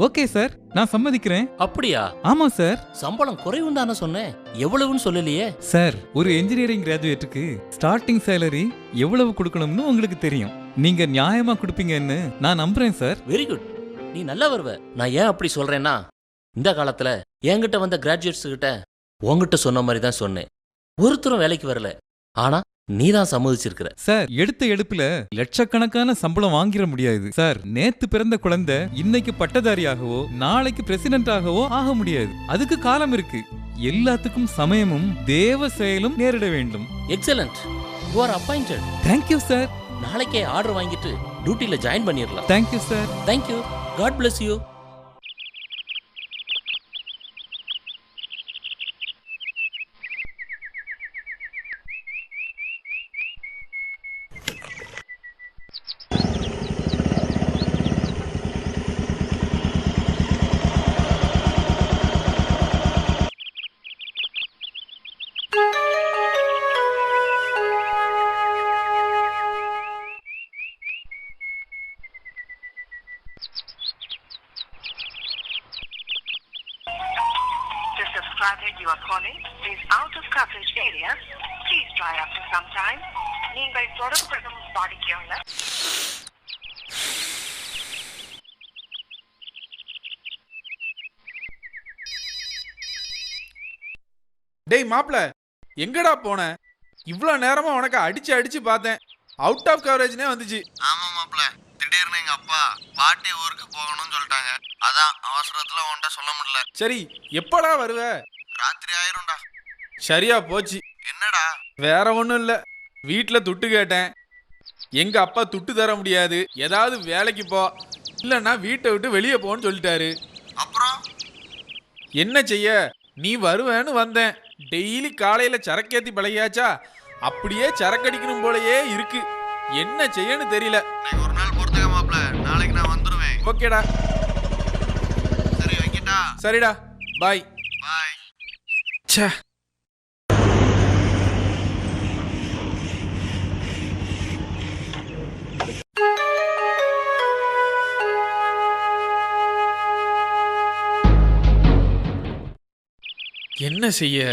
ஓகே சார், நான் சம்மதிக்கிறேன். அப்படியா? ஆமா சார். சம்பளம் குறைவும் தானே சொன்னேன், எவ்வளவுன்னு சொல்லலையே. சார், ஒரு இன்ஜினியரிங் கிராஜுவேட்டுக்கு ஸ்டார்டிங் சேலரி எவ்வளவு கொடுக்கணும்னு உங்களுக்கு தெரியும். நீங்க நியாயமா கொடுப்பீங்கன்னு நான் நம்புறேன் சார். வெரி குட், நீ நல்லா வருவ. நான் ஏன் அப்படி சொல்றேன்னா, இந்த காலத்துல என்கிட்ட வந்த கிராஜுவேட்ஸ் கிட்ட உங்ககிட்ட சொன்ன மாதிரி தான் சொன்னேன். ஒருத்தரும் வேலைக்கு வரல, ஆனா நீ தான் சம்மதிச்சிருக்கிற. சார், எடுத்த எடுப்புல லட்சக்கணக்கான சம்பளம் வாங்கிட முடியாது சார். நேத்து பிறந்த குழந்தை இன்னைக்கு பட்டதாரியாகவோ நாளைக்கு பிரசிடென்டாகவோ ஆக முடியாது. அதுக்கு காலம் இருக்கு. எல்லாத்துக்கும் சமயமும் தேவ செயலும் நேரிட வேண்டும். Excellent, you are appointed. Thank you sir. நாளைக்கே ஆர்டர் வாங்கிட்டு டியூட்டில ஜாயின் பண்ணிடலாம். Thank you sir. Thank you. God bless you. subscriber you are calling is out of coverage area. Please try after some time. நீங்கள் தொடர்பும் வாடிக்கையாளர் டேய் மாப்ள, எங்கடா போன? இவ்வளோ நேரமா உனக்கு அடிச்சு அடிச்சு பார்த்தேன், அவுட் ஆஃப் கவரேஜ்னே வந்துச்சு. ஆமா மாப்ள, திடீர்னு எங்க அப்பா பாட்டி ஊருக்கு போகணும்னு சொல்லிட்டாங்க. அதான் அவசரத்துல உன்கிட்ட சொல்ல முடியல. சரி, எப்படா வருவ? ராத்திரி ஆயிரும்டா. சரியா போச்சு. என்னடா? வேற ஒன்றும் இல்லை, வீட்டில் துட்டு கேட்டேன். எங்க அப்பா துட்டு தர முடியாது, ஏதாவது வேலைக்கு போ, இல்லைன்னா வீட்டை விட்டு வெளியே போன்னு சொல்லிட்டாரு. அப்புறம் என்ன செய்ய, நீ வருவேன்னு வந்தேன். டெய்லி காலையில சரக்கேத்தி பழகியாச்சா, அப்படியே சரக்கடிக்கணும் போலயே இருக்கு. என்ன செய்யன்னு தெரியல. ஒரு நாள் பொறுத்துக்க மாப்ள, நாளைக்கு நான் வந்துருவேன். ஓகேடா, சரி வைக்கிட்டா. சரிடா, பாய். பாய். ச்சே, என்ன செய்ய?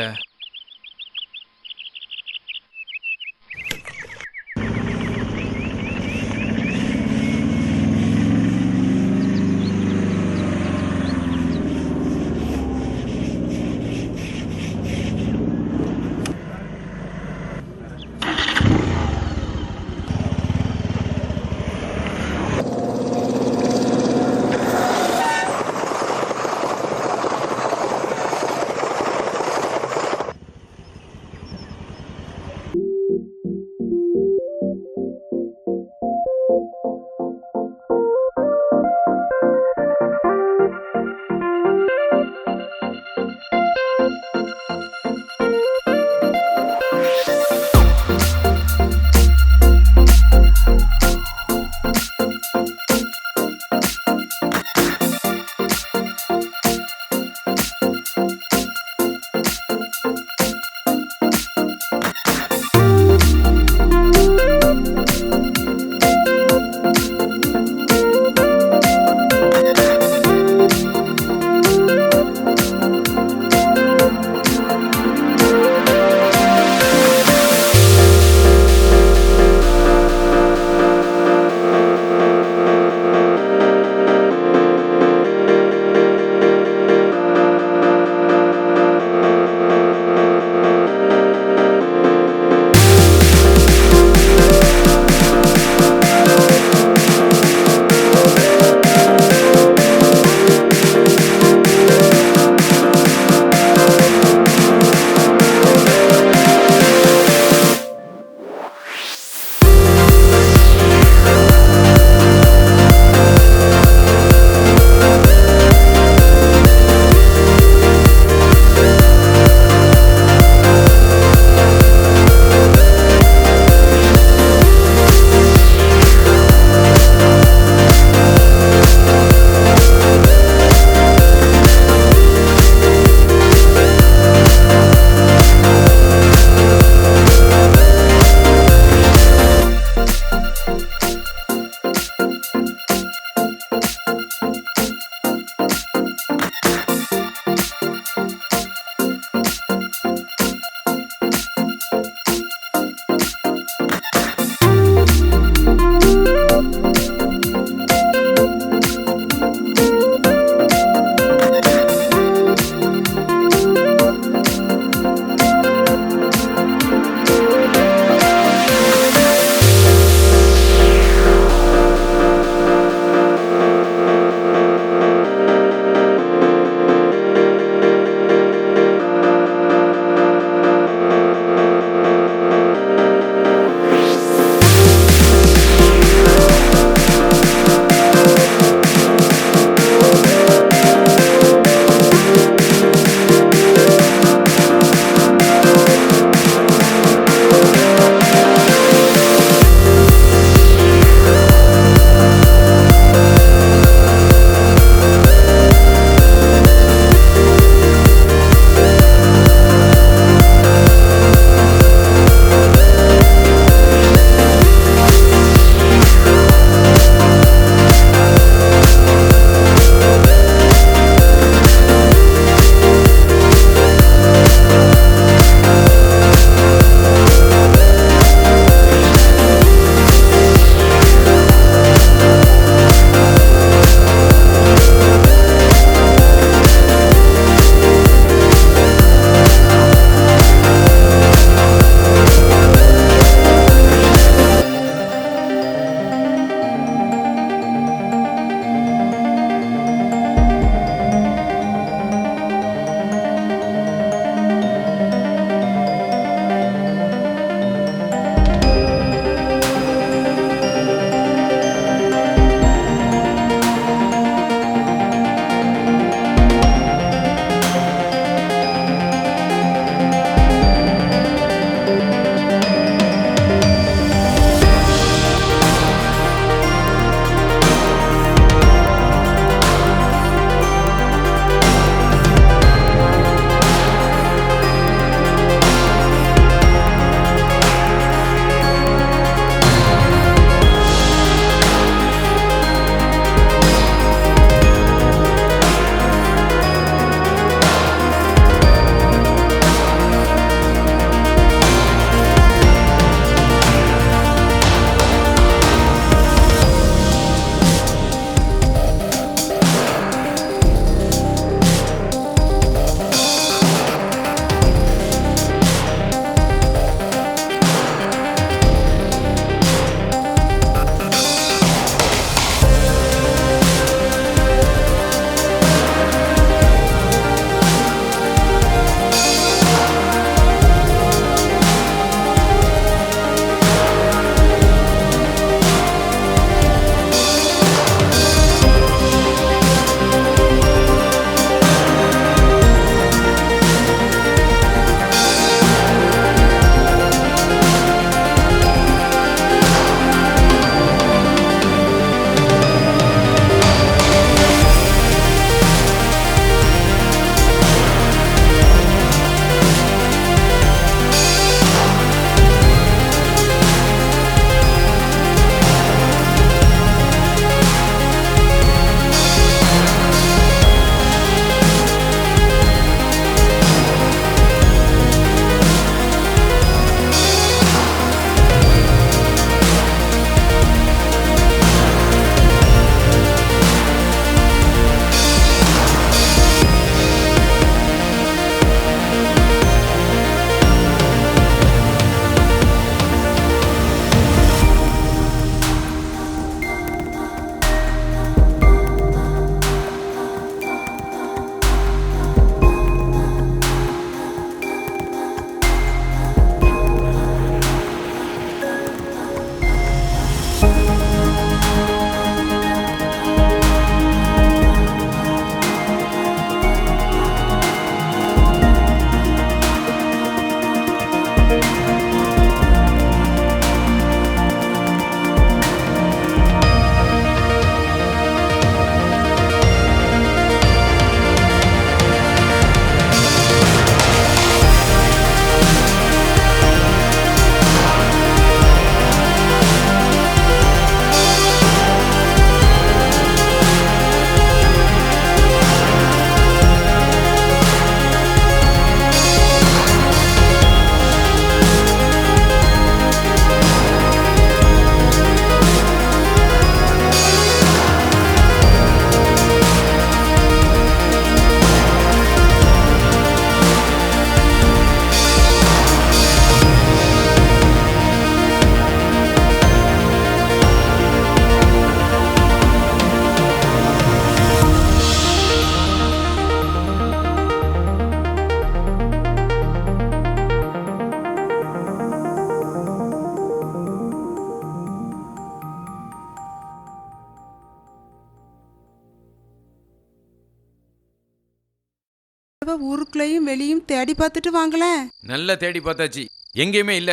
ஊருக்குள்ளேயும் வெளியும் தேடி பார்த்துட்டு வாங்களேன். நல்லா தேடி பார்த்தாச்சு, எங்கேயுமே இல்ல.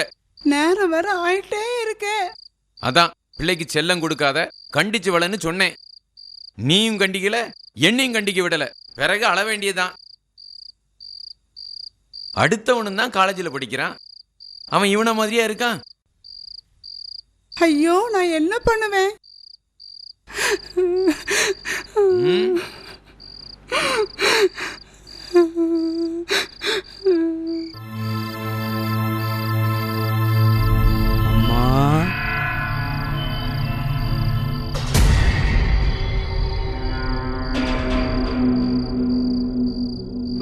நேரம் வேற ஆயிட்டே இருக்கே. அதான் பிள்ளைக்கு செல்லம் கொடுக்காத, கண்டிச்சு வளன்னு சொன்னேன். நீயும் கண்டிக்கல, என்னையும் கண்டிக்க விடல. பிறகு அழ வேண்டியதான். அடுத்தவனும் தான் காலேஜில் படிக்கிறான், அவன் இவனை மாதிரியா இருக்கான். ஐயோ, நான் என்ன பண்ணுவேன்? அம்மா,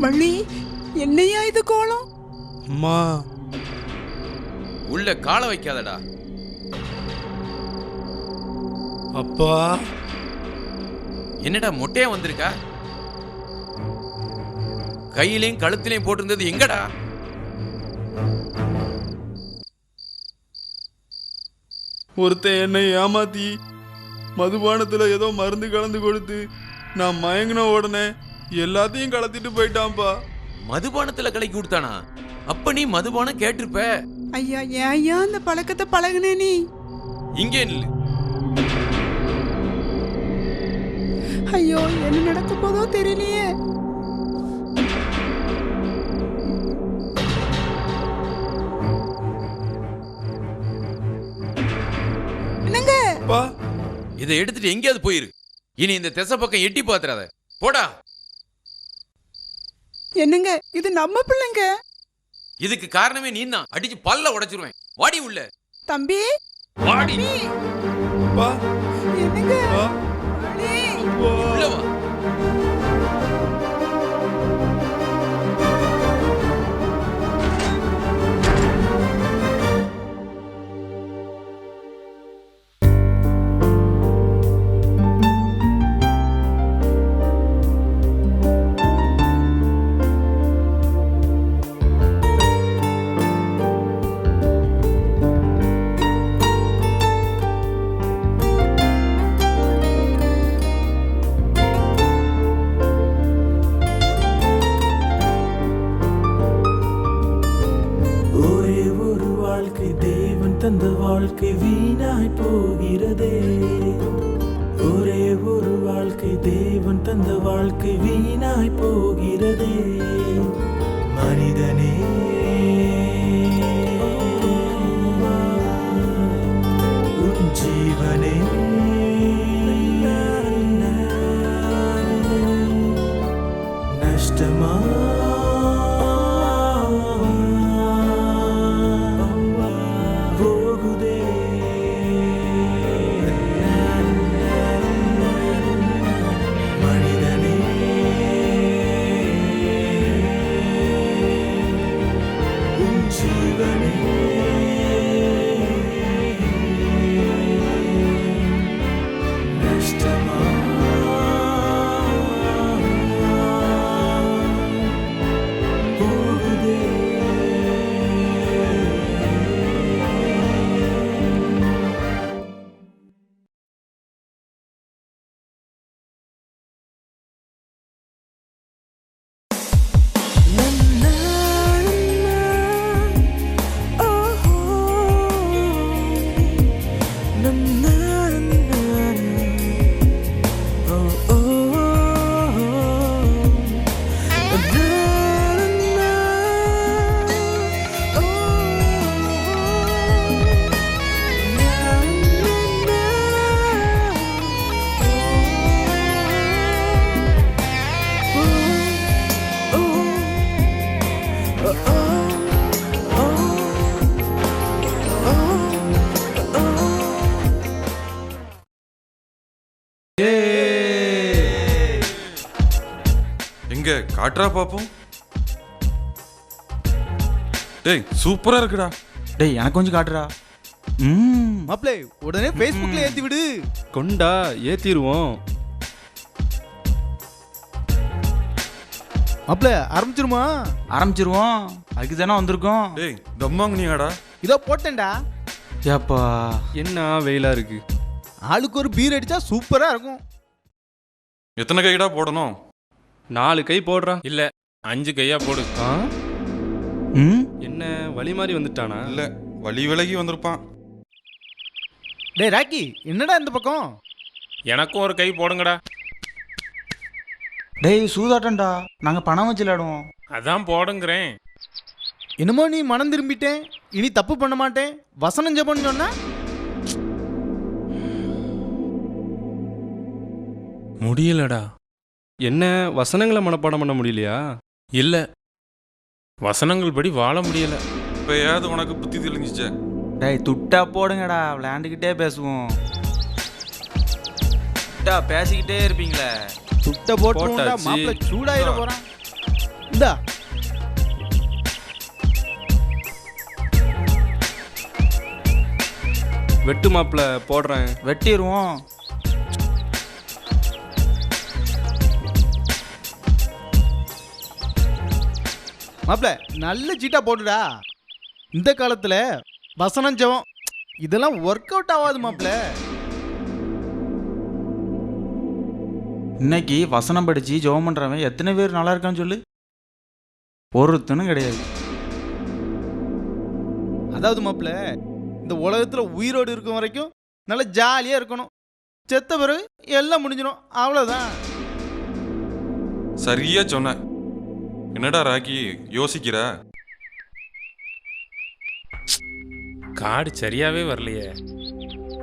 வள்ளி, என்னையா இது கோலம்? அம்மா, உள்ள காலை வைக்காதடா. அப்பா, என்னடா மொட்டையா வந்திருக்கா? கையிலையும் கழுத்திலையும் போட்டிருந்தது எங்கடா? ஒருத்தன் என்னை ஏமாத்தி மதுபானத்துல ஏதோ மருந்து கலந்து கொடுத்து நான் மயங்கின உடனே எல்லாத்தையும் கலத்திட்டு போயிட்டான்ப்பா. மதுபானத்துல கலக்கி கொடுத்தானா? அப்ப நீ மதுபானம் கேட்டிருப்ப. ஐயா, ஏன் அந்த பழக்கத்தை பழகுனே நீ? இங்கே நில்லு. ஐயோ, என்ன நடக்க போதோ தெரியலையே. என்னங்க? இதை எடுத்துட்டு எங்கேயாவது போயிரு. இனி இந்த திசை பக்கம் எட்டி பாத்துறாத. போடா. என்னங்க, இது நம்ம பிள்ளைங்க. இதுக்கு காரணமே நீ தான். அடிச்சு பல்ல உடைச்சிருவேன். வாடி உள்ள. தம்பி, வாடி. என்னங்க? உள்ள வா. தந்த வாழ்க்கை வீணாய் போகிறதே. ஒரே ஒரு வாழ்க்கை, தேவன் தந்த வாழ்க்கை வீணாய் போகிறதே. மனிதனே, உன் ஜீவனே நஷ்டமா? எங்க காட்டுறா பாப்போம். டேய், சூப்பரா இருக்குடா. டேய், எனக்கு கொஞ்சம் காட்டுறா. மாப்ளே, உடனே Facebookல ஏத்தி விடு. கொண்டா, ஏத்திடுவோம். மாப்ளே, ஆரம்பிச்சிருமா? ஆரம்பிச்சிருவோம். அதுக்கு தானே வந்திருக்கோம். டேய், தம்மாங்கனியாடா. இதோ போட்டேன்டா. ஏப்பா, என்ன வெயிலா இருக்கு. ஆளுக்கு ஒரு பீர் அடிச்சா சூப்பரா இருக்கும். எத்தனை கைடா போடணும்? 4 கை போடுறா. இல்ல 5 கையா போடு. என்ன வழி மாதிரி வந்துட்டானா? இல்ல வழி விலகி வந்திருப்பான். டேய் ராக்கி, என்னடா இந்த பக்கம்? எனக்கும் ஒரு கை போடுங்கடா. டேய் சூதாட்டம்டா, நாங்கள் பணம் வச்சு விளையாடுவோம். அதான் போடுங்கிறேன். என்னமோ நீ மனம் திரும்பிட்டேன், இனி தப்பு பண்ண மாட்டேன், வசனம் ஜெபம்னு சொன்னா? முடியலடா. என்ன வசனங்களை மனப்பாடம் பண்ண முடியலையா? இல்ல, வசனங்கள் படி வாழ முடியல. இப்பயாவது உனக்கு புத்தி தெளிஞ்சிச்சே. டேய் துட்டா போடுங்கடா, விளையாண்டுக்கிட்டே பேசுவோம். துட்டா பேசிக்கிட்டே இருப்பீங்களே. துட்ட போட்டுடா, மாப்பிள சூடாயிர போறான். இந்தா வெட்டு மாப்பிள போடுறேன். வெட்டிடுவோம். மாப்பிள நல்ல சீட்டா போட்டுடா. இந்த காலத்துல வசனம் ஜெபம் இதெல்லாம் ஒர்க் அவுட் ஆகாது மாப்பிள. இன்னைக்கு வசனம் படிச்சு ஜெபம் பண்றவன் எத்தனை பேர் நல்லா இருக்கான்னு சொல்லு. ஒருத்தனும் கிடையாது. அதாவது மாப்பிள, இந்த உலகத்துல உயிரோடு இருக்கும் வரைக்கும் நல்லா ஜாலியா இருக்கணும். செத்த பிறகு எல்லாம் முடிஞ்சிடும், அவ்வளவுதான். சரியா சொன்ன. என்னடா ராக்கி யோசிக்கிற? கார்டு சரியாவே வரலையே.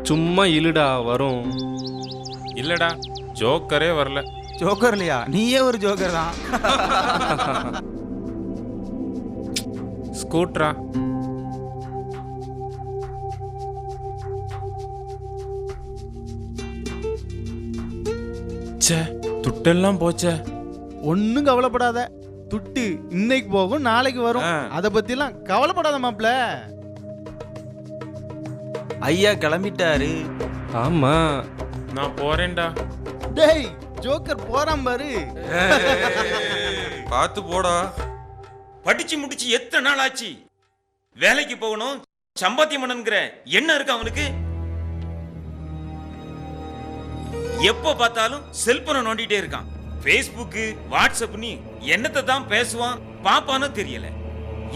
சும்மா இழுடா வரும். இல்லடா, ஜோக்கரே வரல. ஜோக்கர் இல்லையா? நீயே ஒரு ஜோக்கர் தான். ஸ்கூட்ரா. ச்சே, துட்டெல்லாம் போச்சே. ஒன்னும் கவலைப்படாத, துட்டு இன்னைக்கு போகும் நாளைக்கு வரும். அத பத்திலாம் கவலைப்படாத மாப்பிள. ஐயா கிளம்பிட்டாரு. ஆமா, நான் போறேன்டா. டேய் ஜோக்கர் போறான் பாரு. பார்த்து போடா. படிச்சு முடிச்சு எத்தனை நாள் ஆச்சு? வேலைக்கு போகணும், சம்பாத்தியம் பண்ணணுங்கிற என்ன இருக்கு அவனுக்கு? எப்ப பார்த்தாலும் செல்போனை நோண்டிட்டே இருக்கான். ஃபேஸ்புக்கு, வாட்ஸ்அப்னு என்னத்தை தான் பேசுவான் பாப்பான்னு தெரியல.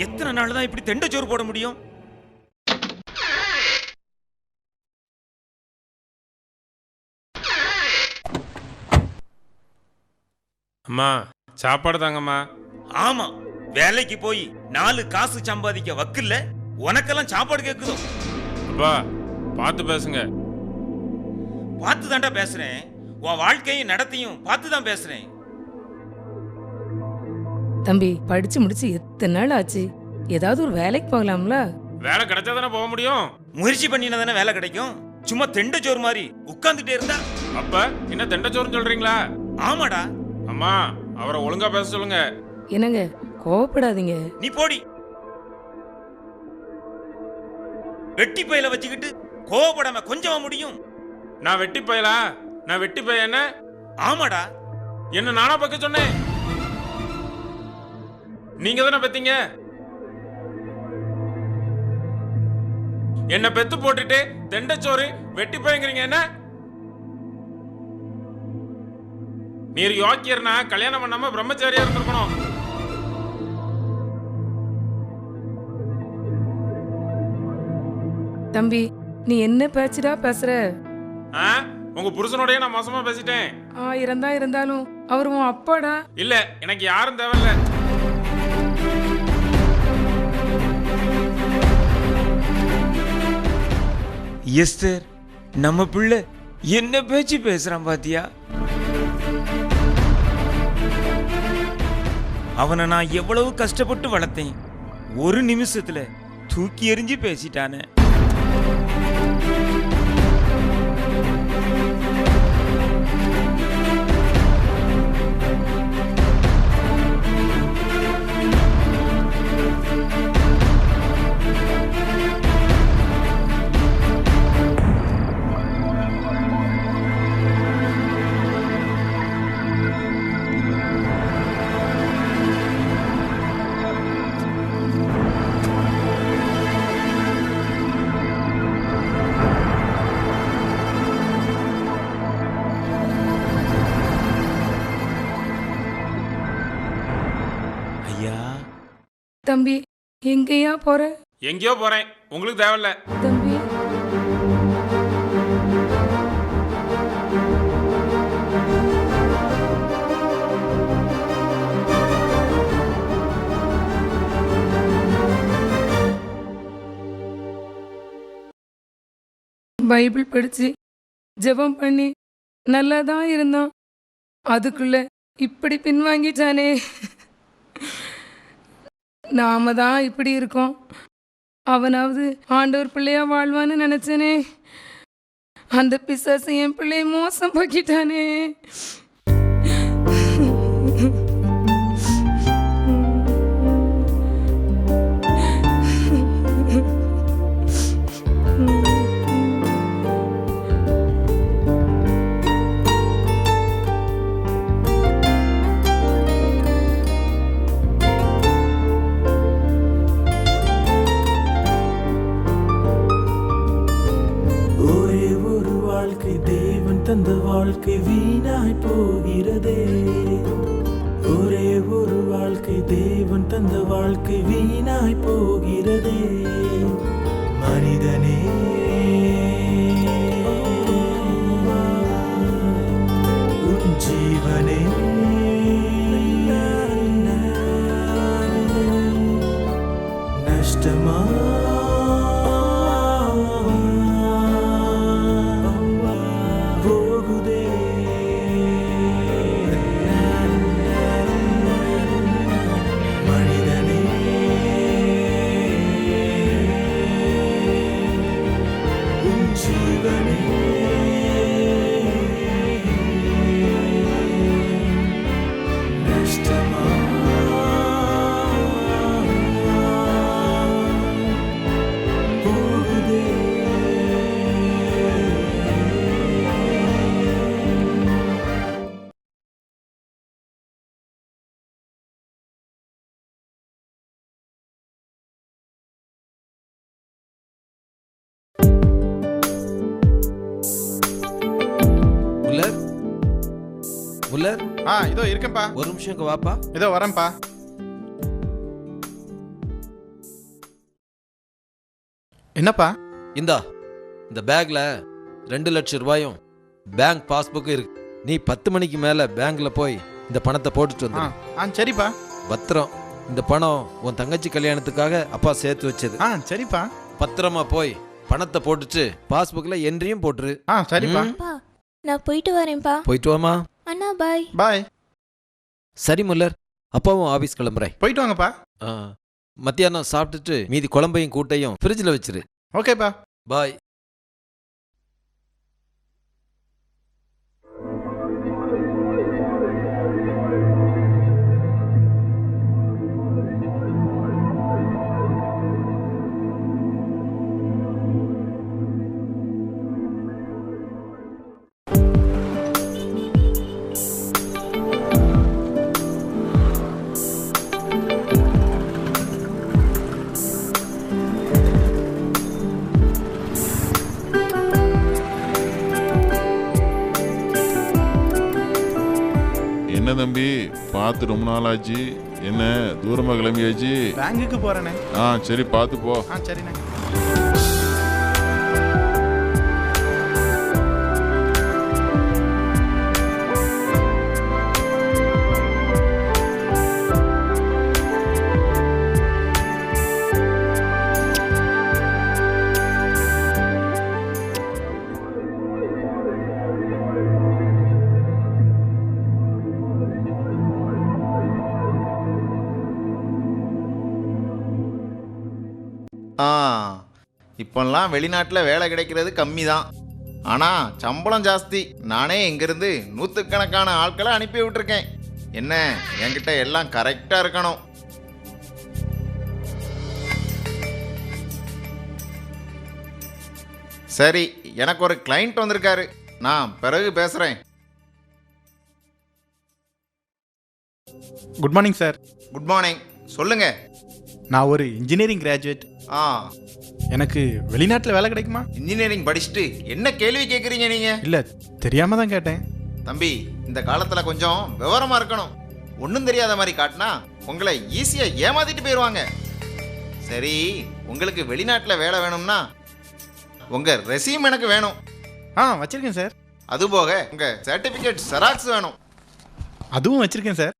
எத்தனை நாள் தான் இப்படி தெண்டச்சோறு போட முடியும்? அம்மா, சாப்பாடு தாங்கம்மா. ஆமா, வேலைக்கு போய் 4 காசு சம்பாதிக்க வக்கில்ல, உனக்கெல்லாம் சாப்பாடு கேக்குதோ? அப்பா பார்த்து பேசுங்க. பார்த்து தாண்டா பேசுறேன். உன் வாழ்க்கையும் நடத்தையும் பார்த்து தான் பேசுறேன். தம்பி, படிச்சு முடிச்சு எத்தனை நாள் ஆச்சு? ஏதாவது ஒரு வேலைக்கு போகலாம்ல? வேலை கிடைச்சா தானே போக முடியும். முயற்சி பண்ணினா தானே வேலை கிடைக்கும். சும்மா தெண்டச்சோறு மாதிரி உட்கார்ந்துட்டே இருந்தா அப்ப என்ன தெண்டச்சோறுன்னு சொல்றீங்களா? ஆமாடா. அம்மா, அவரை ஒழுங்கா பேச சொல்லுங்க. என்னங்க, கோவப்படாதீங்க. நீ போடி. வெட்டி பையில வச்சுக்கிட்டு கோவப்படாம கொஞ்சமா முடியும்? நான் வெட்டி பையலா? நான் வெட்டி பைய என்ன? ஆமாடா. என்ன நானா பக்க சொன்னேன்? நீங்க தானே பெத்தீங்க. என்ன பெத்து போட்டுட்டு தெண்டச்சோறு வெட்டி பையங்கிறீங்க என்ன? நீர் யோக்கியர்னா கல்யாணம் பண்ணாம பிரம்மச்சாரியா இருந்திருக்கணும். தம்பி, நீ என்ன பேச்சுடா பேசுற? உங்க புருஷனோடய நான் மோசமா பேசிட்டேன். இருந்தாலும் அவர் உன் அப்பாடா. இல்ல, எனக்கு யாரும் தேவையில்ல. எஸ்தர், நம்ம பிள்ளை என்ன பேச்சு பேசுறான் பாத்தியா? அவனை நான் எவ்வளவு கஷ்டப்பட்டு வளர்த்தேன். ஒரு நிமிஷத்துல தூக்கி எறிஞ்சு பேசிட்டானே. ஐயா தம்பி எங்கேயா போற? எங்கேயோ போறேன், உங்களுக்கு தேவையில்ல. தம்பி பைபிள் படிச்சு ஜெபம் பண்ணி நல்லா தான் இருந்தான். அதுக்குள்ள இப்படி பின்வாங்கிட்டானே. நாம தான் இப்படி இருக்கோம். அவனாவது ஆண்டவர் பிள்ளையா வாழ்வான்னு நினைச்சனே. அந்த பிசாசு என் பிள்ளைய மோசம் போக்கிட்டானே. ஒரே ஒரு வாழ்க்கை தேவன் தந்த வாழ்க்கை வீணாய் போகிறதே. ஒரே ஒரு வாழ்க்கை தேவன் தந்த வாழ்க்கை வீணாய் போகிறதே. மனிதனே உன் ஜீவனே நஷ்டமா போகுதே. மனிதனே உன் ஜீவனே நஷ்டமா போகுதே. முல்லர் முல்லர் இதோ இருக்கேன்ப்பா. ஒரு நிமிஷம் இங்க வாப்பா. இதோ வரேன்ப்பா. என்னப்பா? இந்தா இந்த பேக்ல 2 லட்சம் ரூபாயும் பேங்க் பாஸ்புக்கும் இருக்கு. நீ 10 மணிக்கு மேல பேங்க்ல போய் இந்த பணத்தை போட்டுட்டு வந்து. சரிப்பா. பத்திரம், இந்த பணம் உன் தங்கச்சி கல்யாணத்துக்காக அப்பா சேர்த்து வச்சது. சரிப்பா. பத்திரமா போய் பணத்தை போட்டுட்டு பாஸ்புக்ல என்ட்ரியும் போட்டுரு. சரிப்பா. அப்பா நான் போயிட்டு வரேன்ப்பா. போயிட்டு வாமா. அண்ணா பாய். பாய். சரி முல்லர், அப்பாவும் ஆபீஸ் கிளம்புறேன். போயிட்டு வாங்கப்பா. மத்தியானம் சாப்பிட்டுட்டு மீதி குழம்பையும் கூட்டையும் ஃப்ரிட்ஜில் வச்சிரு. ஓகேப்பா. பாய். என்ன தம்பி, பார்த்து ரொம்ப நாள் ஆச்சு. என்ன தூரமா கிளம்பியாச்சு? பேங்குக்கு போறேனே. சரி, பார்த்து போ. சரிண்ணே. இப்போல்லாம் வெளிநாட்டில் வேலை கிடைக்கிறது கம்மி தான், ஆனால் சம்பளம் ஜாஸ்தி. நானே இங்கேருந்து நூற்றுக்கணக்கான ஆட்களை அனுப்பி விட்டுருக்கேன். என்ன, என்கிட்ட எல்லாம் கரெக்டாக இருக்கணும். சரி, எனக்கு ஒரு கிளைண்ட் வந்திருக்காரு, நான் பிறகு பேசுகிறேன். Good morning sir. Good morning, சொல்லுங்க. நான் ஒரு இன்ஜினியரிங் கிராஜுவேட். எனக்கு வெளிநாட்டில் வேலை கிடைக்குமா? இன்ஜினியரிங் படிச்சுட்டு என்ன கேள்வி கேட்குறீங்க நீங்க? இல்லை, தெரியாம தான் கேட்டேன். தம்பி, இந்த காலத்தில் கொஞ்சம் விவரமா இருக்கணும். ஒன்றும் தெரியாத மாதிரி காட்டினா உங்களை ஈஸியாக ஏமாத்திட்டு போயிடுவாங்க. சரி, உங்களுக்கு வெளிநாட்டில் வேலை வேணும்னா உங்கள் ரெசியூம் எனக்கு வேணும். வச்சிருக்கேன் சார். அதுபோக உங்கள் சர்டிஃபிகேட் ஜெராக்ஸ் வேணும். அதுவும் வச்சிருக்கேன் சார்.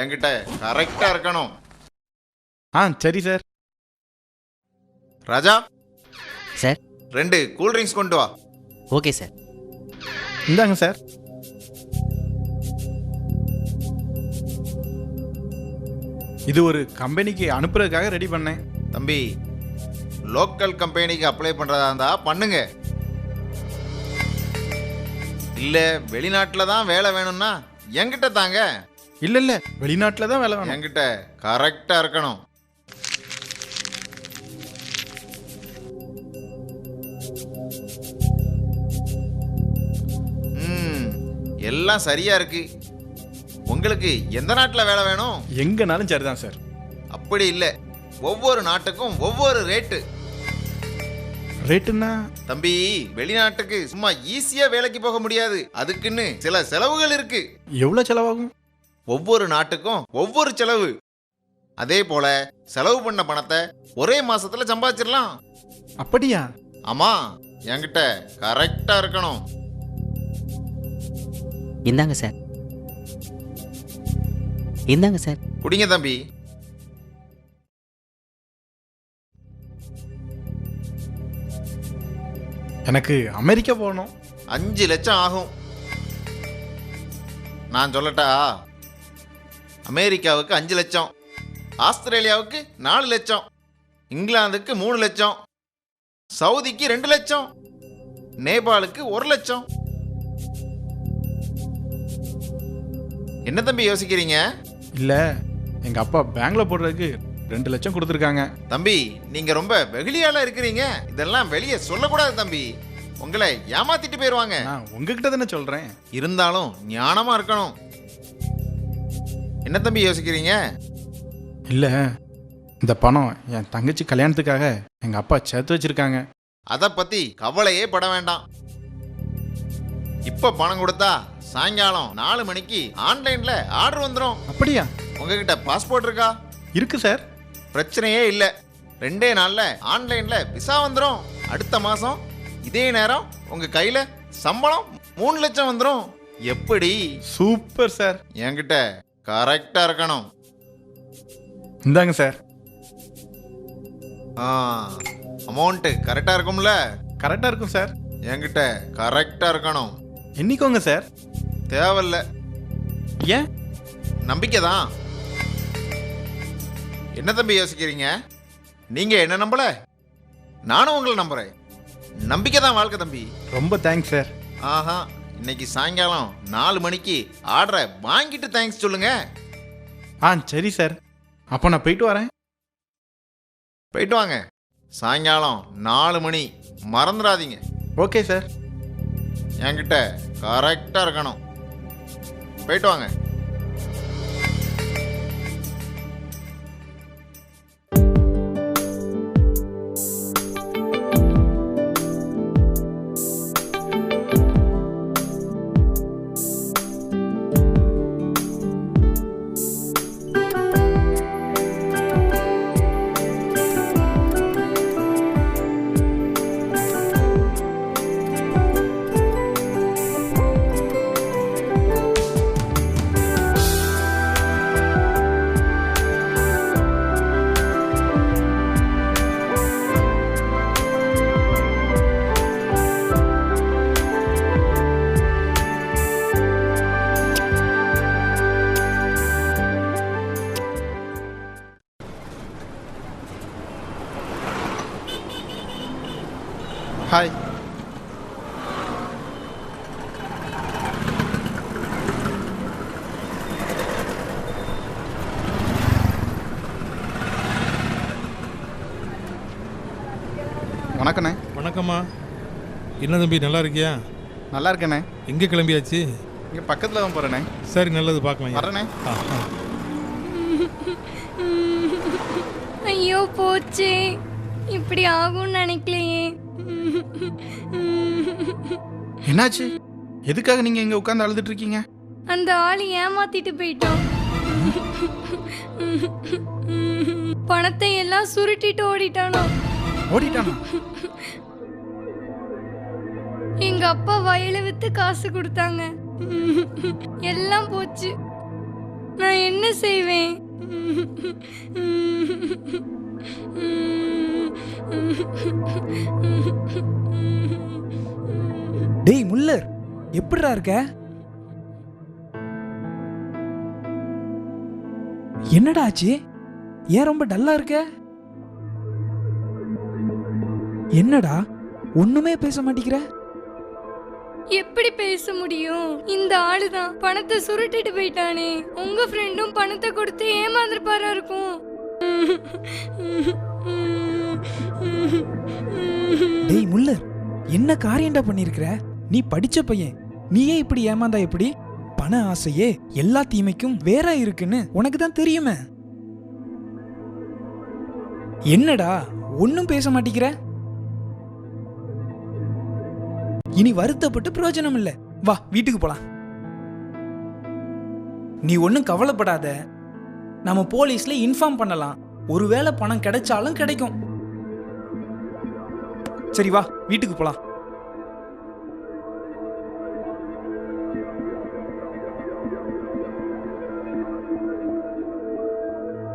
என்கிட்ட கரெக்டாக இருக்கணும். சரி சார். ராஜா சார், 2 கூல்ட்ரிங்க்ஸ் கொண்டு வா. Okay sir. இந்தாங்க சார். இது ஒரு கம்பெனிக்கு அனுப்புறதுக்காக ரெடி பண்ணேன். தம்பி, லோக்கல் கம்பெனிக்கு அப்ளை பண்ணுறதா இருந்தா பண்ணுங்க. இல்லை வெளிநாட்டில் தான் வேலை வேணும்னா என்கிட்ட தாங்க. இல்லை வெளிநாட்டில் தான் வேலை வேணும். என்கிட்ட கரெக்டாக இருக்கணும். எல்லாம் சரியா இருக்கு. உங்களுக்கு எந்த நாட்டில் வேலை வேணும்? எங்கனாலும் சரிதான் சார். அப்படி இல்லை, ஒவ்வொரு நாட்டுக்கும் ஒவ்வொரு ரேட்டு. ரேட்டுன்னா தம்பி, வெளிநாட்டுக்கு சும்மா ஈஸியா வேலைக்கு போக முடியாது. அதுக்குன்னு சில செலவுகள் இருக்கு. எவ்வளவு செலவாகும்? ஒவ்வொரு நாட்டுக்கும் ஒவ்வொரு செலவு. அதே போல செலவு பண்ண பணத்தை ஒரே மாசத்துல சம்பாதிச்சிடலாம். அப்படியா? ஆமா, என்கிட்ட கரெக்டா இருக்கணும். இந்தாங்க சார். இந்தாங்க சார். குடிங்க தம்பி. எனக்கு அமெரிக்கா போகணும். 5 லட்சம் ஆகும். நான் சொல்லட்டா? அமெரிக்காவுக்கு 5 லட்சம், ஆஸ்திரேலியாவுக்கு 4 லட்சம், இங்கிலாந்துக்கு 3 லட்சம், சவுதிக்கு 2 லட்சம், நேபாளுக்கு 1 லட்சம். என்ன தம்பி யோசிக்கிறீங்க? இல்லை, எங்கள் அப்பா பேங்க்ல போடுறதுக்கு 2 லட்சம் கொடுத்துருக்காங்க. தம்பி, நீங்க ரொம்ப வெகுளியால இருக்கிறீங்க. இதெல்லாம் வெளியே சொல்லக்கூடாது தம்பி. உங்களை ஏமாத்திட்டு போயிடுவாங்க. நான் உங்ககிட்ட தானே சொல்றேன். இருந்தாலும் ஞானமா இருக்கணும். என்ன தம்பி யோசிக்கிறீங்க? இல்லை, இந்த பணம் என் தங்கச்சி கல்யாணத்துக்காக எங்கள் அப்பா சேர்த்து வச்சிருக்காங்க. அதை பத்தி கவலையே பட வேண்டாம். இப்ப பணம் கொடுத்தா சாயங்காலம் 4 மணிக்கு ஆன்லைன்ல ஆர்டர் வந்துடும். அப்படியா? உங்ககிட்ட பாஸ்போர்ட் இருக்கா? இருக்கு சார். பிரச்சனையே இல்லை. 2 நாள்ல ஆன்லைன்ல விசா வந்துடும். அடுத்த மாசம் இதே நேரம் உங்க கையில சம்பளம் 3 லட்சம் வந்துடும். எப்படி? Super sir. என்கிட்ட கரெக்டா இருக்கணும். இந்தாங்க சார். அமௌண்ட் கரெக்டா இருக்கும்ல? கரெக்டா இருக்கும் சார். என்கிட்ட கரெக்டா இருக்கணும். எண்ணிக்கோங்க சார். தேவையில்ல. ஏன்? நம்பிக்கை தான். என்ன தம்பி யோசிக்கிறீங்க? நீங்க என்ன நம்பல, நானும் உங்களை நம்புறேன். நம்பிக்கை தான் வாழ்க்கை தம்பி. ரொம்ப தேங்க்ஸ் சார். ஆஹா, இன்னைக்கு சாயங்காலம் 4 மணிக்கு ஆர்டரை வாங்கிட்டு தேங்க்ஸ் சொல்லுங்க. சரி சார். அப்போ நான் போயிட்டு வரேன். போயிட்டு வாங்க. சாயங்காலம் 4 மணி மறந்துடாதீங்க. Okay sir. என்கிட்ட கரெக்டா இருக்கணும். போயிட்டு வாங்க. ஹாய். வணக்கண்ணே. வணக்கம்மா. என்ன தம்பி, நல்லா இருக்கியா? நல்லா இருக்கேண்ணே. எங்கே கிளம்பியாச்சு? இங்கே பக்கத்தில் தான் போகிறேண்ணே. சரி, நல்லது, பார்க்கலாம். வரேண்ணே. ஐயோ போச்சே, இப்படி ஆகும்னு நினைக்கலையே. என்னாச்சு? எதுக்காக நீங்கள் இங்கே உட்காந்து அழுதுட்டு இருக்கீங்க? அந்த ஆள் ஏமாத்திட்டு போயிட்டான். பணத்தை எல்லாம் சுருட்டிட்டு ஓடிட்டானா. எங்க அப்பா வயலை வித்து காசு கொடுத்தாங்க. எல்லாம் போச்சு. நான் என்ன செய்வேன்? டேய் முல்லர், எப்படிடா இருக்க? என்னடா ஆச்சு? ஏன் ரொம்ப டல்லா இருக்க? என்னடா ஒண்ணுமே பேச மாட்டேங்கிற? எப்படி பேச முடியும்? இந்த ஆளுதான் பணத்தை சுருட்டிட்டு போயிட்டானே. உங்க ஃப்ரெண்டும் பணத்தை கொடுத்து ஏமாந்துருப்பாரா இருக்கும். டேய் முல்லர், என்ன காரியம்டா பண்ணிருக்கிற? நீ படிச்ச பையன், நீயே இப்படி ஏமாந்தா எப்படி? பண ஆசையே எல்லா தீமைக்கும் வேற இருக்குன்னு உனக்கு தான் தெரியுமே. என்னடா ஒன்னும் பேச மாட்டேங்கிற? இனி வருத்தப்பட்டு பிரயோஜனம் இல்லை. வா வீட்டுக்கு போலாம். நீ ஒன்னும் கவலைப்படாத. நம்ம போலீஸ்ல இன்ஃபார்ம் பண்ணலாம். ஒருவேளை பணம் கிடைச்சாலும் கிடைக்கும். சரி வா வீட்டுக்கு போலாம்.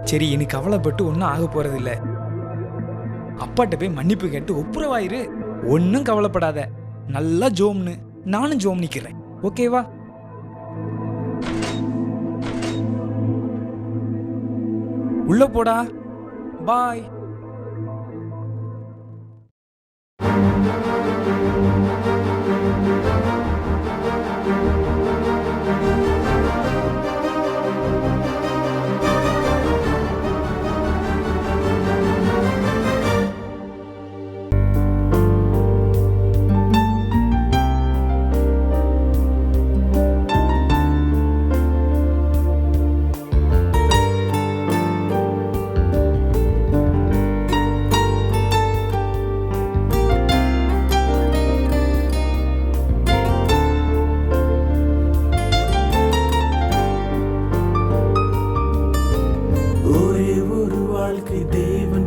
சரி, இனி கவலைப்பட்டு ஒன்றும் ஆக போறதில்லை. அப்பாட்ட போய் மன்னிப்பு கேட்டு ஒப்புரவாயிரு. ஒன்றும் கவலைப்படாத. நல்லா ஜோம்னு, நானும் ஜோம் நிக்கிறேன். ஓகேவா? உள்ள போடா. பாய்.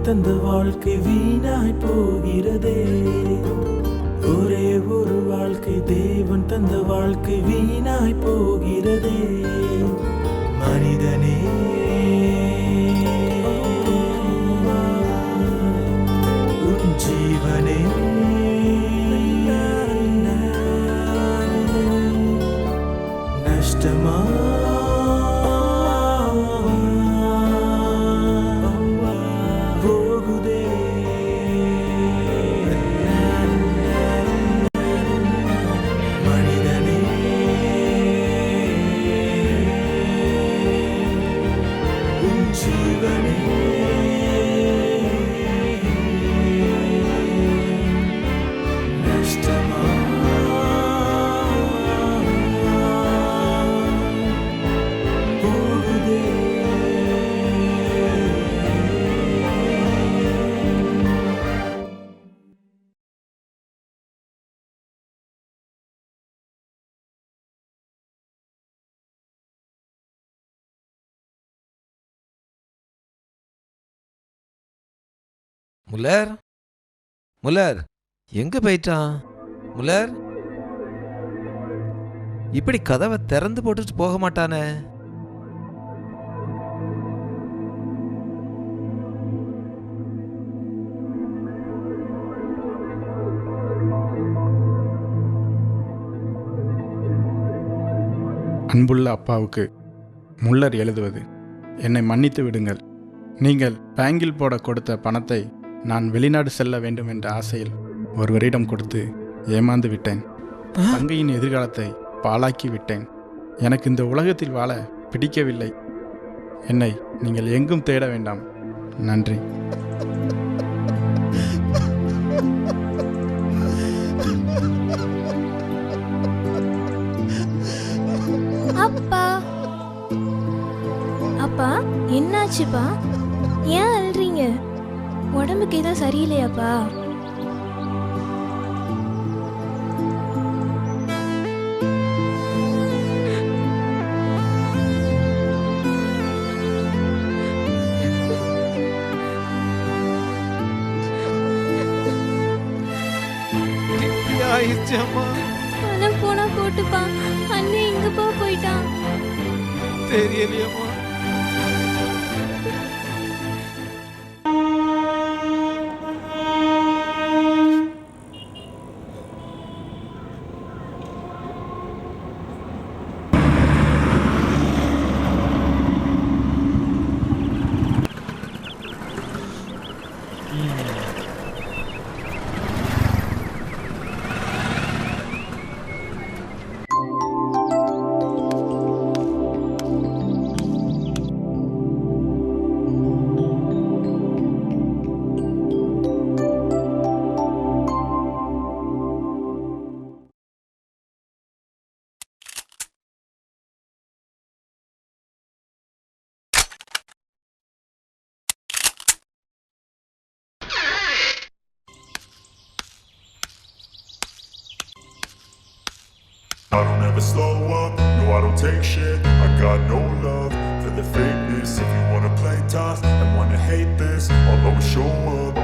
தந்த வாழ்க்கை வீணாய் போகிறதே. ஒரே ஒரு வாழ்க்கை, தேவன் தந்த வாழ்க்கை வீணாய் போகிறதே. மனிதனே உன் ஜீவனே நஷ்டமா முல்லர், முல்லர் எங்க போயிட்டான்? முல்லர் இப்படி கதவை திறந்து போட்டுட்டு போக மாட்டானே. அன்புள்ள அப்பாவுக்கு முல்லர் எழுதுவது: என்னை மன்னித்து விடுங்கள். நீங்கள் பேங்கில் போட கொடுத்த பணத்தை நான் வெளிநாடு செல்ல வேண்டும் என்ற ஆசையில் ஒருவரிடம் கொடுத்து ஏமாந்து விட்டேன். தங்கையின் எதிர்காலத்தை பாழாக்கி விட்டேன். எனக்கு இந்த உலகத்தில் வாழ பிடிக்கவில்லை. என்னை நீங்கள் எங்கும் தேட வேண்டாம். நன்றி. அப்பா, அப்பா என்னாச்சுப்பா? ஏன் அழுறீங்க? உடம்புக்கு எதுவும் சரியில்லையாப்பா? என்னாச்சு அம்மா? அதான் போனா போட்டுப்பா. அண்ணன் எங்கப்பா போயிட்டான்? தெரியலையம்மா. I don't ever slow up, no I don't take shit. I got no love for the fakeness. If you wanna play tough and wanna hate this, I'll always show up.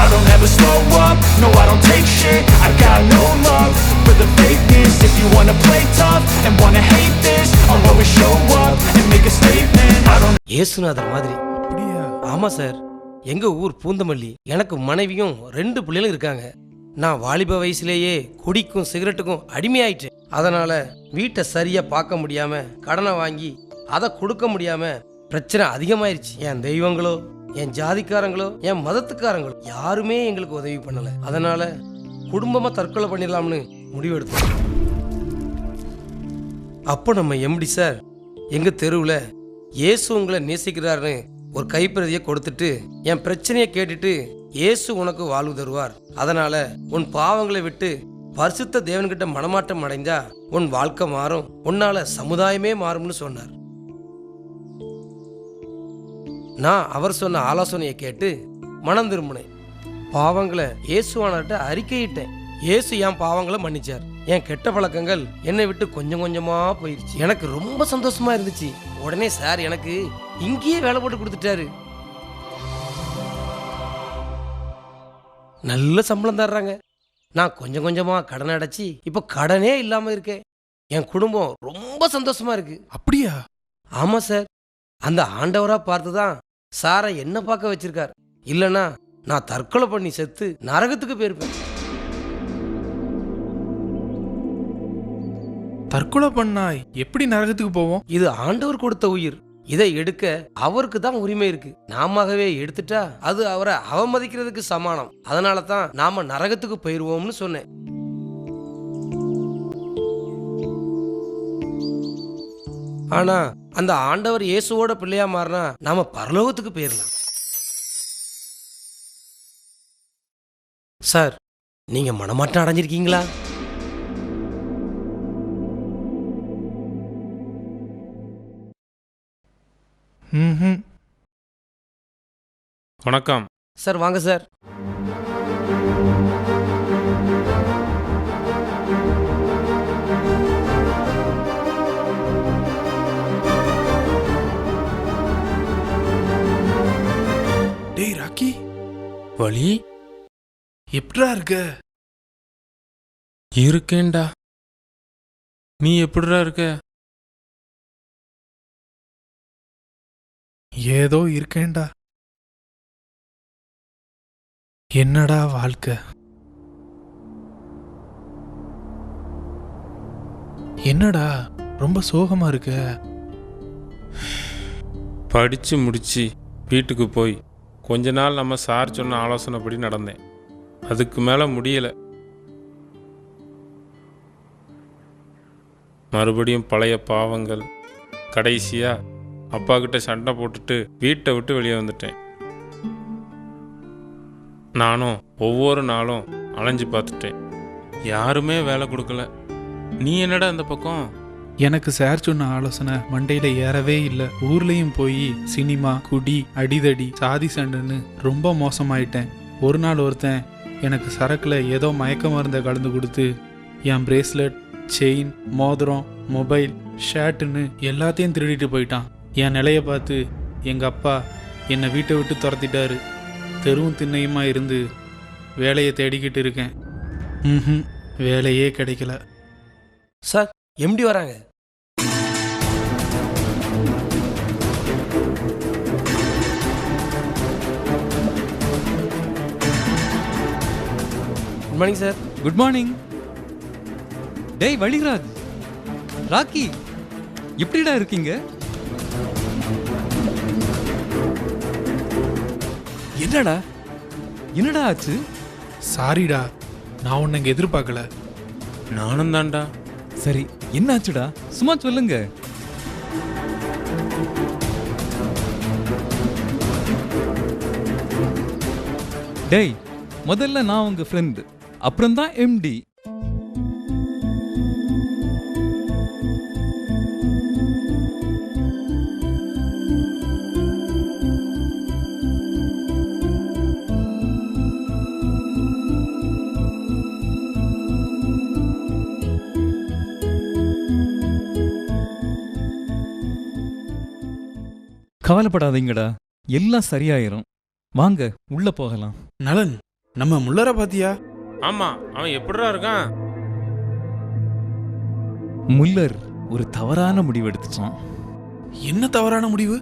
I don't ever slow up, no I don't take shit. I got no love for the fakeness. If you wanna play tough and wanna hate this, I'll always show up and make a statement. I don't. ஏசுநாதர் மாதிரி. அப்படியா? ஆமா sir. எங்க ஊர் பூந்தமல்லி. எனக்கு மனைவியும் 2 பிள்ளைகளும் இருக்காங்க. நான் வாலிப வயசுலேயே குடிக்கும் சிகரெட்டுக்கும் அடிமையாயிட்டேன். அதனால வீட்டை சரியா பார்க்க முடியாம கடனை வாங்கி அதை கொடுக்க முடியாம பிரச்சனை அதிகமாயிருச்சு. என் தெய்வங்களோ என் ஜாதிக்காரங்களோ என் மதத்துக்காரங்களோ யாருமே எங்களுக்கு உதவி பண்ணல. அதனால குடும்பமா தற்கொலை பண்ணிடலாம்னு முடிவெடுத்தோம். அப்போ நம்ம எம்டி சார் எங்க தெருவில் இயேசு உங்களை நேசிக்கிறாருன்னு ஒரு கைப்பிரதியை கொடுத்துட்டு என் பிரச்சனையை கேட்டுட்டு இயேசு உனக்கு வாழ்வு தருவார், அதனால உன் பாவங்களை விட்டு பரிசுத்த தேவன்கிட்ட மனமாற்றம் அடைந்தா உன் வாழ்க்கை மாறும், உன்னால சமுதாயமே மாறும்னு சொன்னார். நான் அவர் சொன்ன ஆலோசனையை கேட்டு மனம் திரும்பினேன். பாவங்களை இயேசுவானர்கிட்ட அறிக்கையிட்டேன். இயேசு என் பாவங்களை மன்னிச்சார். என் கெட்ட பழக்கங்கள் என்னை விட்டு கொஞ்சம் கொஞ்சமா போயிடுச்சு. எனக்கு ரொம்ப சந்தோஷமா இருந்துச்சு. உடனே சார் எனக்கு இங்கேயே வேலை போட்டு கொடுத்துட்டாரு. நல்ல சம்பளம் தர்றாங்க. நான் கொஞ்சம் கொஞ்சமா கடன் அடைச்சி இப்ப கடனே இல்லாம இருக்கேன். என் குடும்பம் ரொம்ப சந்தோஷமா இருக்கு. அப்படியா? ஆமா சார். அந்த ஆண்டவரா பார்த்துதான் சாரை என்ன பார்க்க வச்சிருக்கார். இல்லனா நான் தற்கொலை பண்ணி செத்து நரகத்துக்கு போயிருப்பேன். தற்கொலை பண்ணா எப்படி நரகத்துக்கு போவோம்? இது ஆண்டவர் கொடுத்த உயிர். இதை எடுக்க அவருக்கு தான் உரிமை இருக்கு. நாமவே எடுத்துட்டா அது அவரை அவமதிக்கிறதுக்கு சமானம். அதனால தான் நாம நரகத்துக்கு போயிருவோம்னு சொன்னேன். ஆனா அந்த ஆண்டவர் இயேசுவோட பிள்ளையா மாறினா நாம பரலோகத்துக்கு போயிடலாம். சார், நீங்க மனமாற்றம் அடைஞ்சிருக்கீங்களா? வணக்கம் சார். வாங்க சார். டேய் ராக்கி, வலி எப்படிடா இருக்க? இருக்கேன்டா. நீ எப்படிடா இருக்க? ஏதோ இருக்கேன்டா. என்னடா வாழ்க்கை? என்னடா ரொம்ப சோகமா இருக்க? படித்து முடித்து வீட்டுக்கு போய் கொஞ்ச நாள் நம்ம சார் சொன்ன ஆலோசனைப்படி நடந்தேன். அதுக்கு மேலே முடியலை. மறுபடியும் பழைய பாவங்கள். கடைசியாக அப்பா கிட்ட சண்டை போட்டுட்டு வீட்டை விட்டு வெளியே வந்துட்டேன். நானும் ஒவ்வொரு நாளும் அலைஞ்சு பார்த்துட்டேன். யாருமே வேலை கொடுக்கல. நீ என்னடா இந்த பக்கம்? எனக்கு சார் சொன்ன ஆலோசனை மண்டையில ஏறவே இல்லை. ஊர்லயும் போய் சினிமா, குடி, அடிதடி, சாதி சண்டைன்னு ரொம்ப மோசமாயிட்டேன். ஒரு நாள் ஒருத்தன் எனக்கு சரக்குல ஏதோ மயக்க மருந்தை கலந்து கொடுத்து என் பிரேஸ்லெட், செயின், மோதிரம், மொபைல், ஷர்ட்டுன்னு எல்லாத்தையும் திருடிட்டு போயிட்டான். என் நிலையை பார்த்து எங்கள் அப்பா என்னை வீட்டை விட்டு துரத்திட்டாரு. தெருவும் திண்ணையுமா இருந்து வேலையை தேடிக்கிட்டு இருக்கேன். வேலையே கிடைக்கல. சார் எம்டி வராங்க. Good morning sir. Good morning. டேய் வழிராஜ், ராக்கி, எப்படிடா இருக்கீங்க? என்னடா ஆச்சு? சாரிடா, நான் உன்னை இங்கே எதிர்பார்க்கல. நானும் தான்டா. சரி, என்னாச்சுடா? சும்மா சொல்லுங்க. டேய், முதல்ல நான் உங்க ஃப்ரெண்ட், அப்புறம் தான் எம்டி. கவலைப்படாதீங்கடா, எல்லாம் சரியாயிரும். வாங்க உள்ள போகலாம். நலன், நம்ம முள்ளரை பாத்தியா? ஆமா, அவன் எப்படிடா இருக்கான்? முல்லர் ஒரு தவறான முடிவு எடுத்துட்டான். என்ன தவறான முடிவு?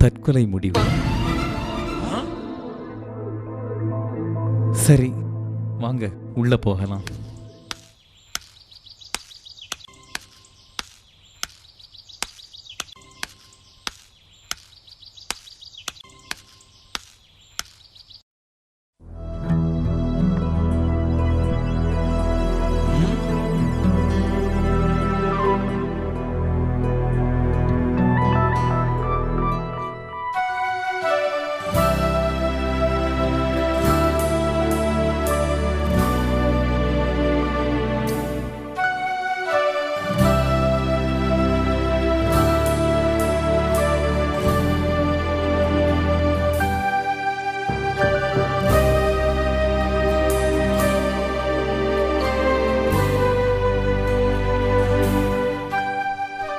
தற்கொலை முடிவு. சரி, வாங்க உள்ள போகலாம்.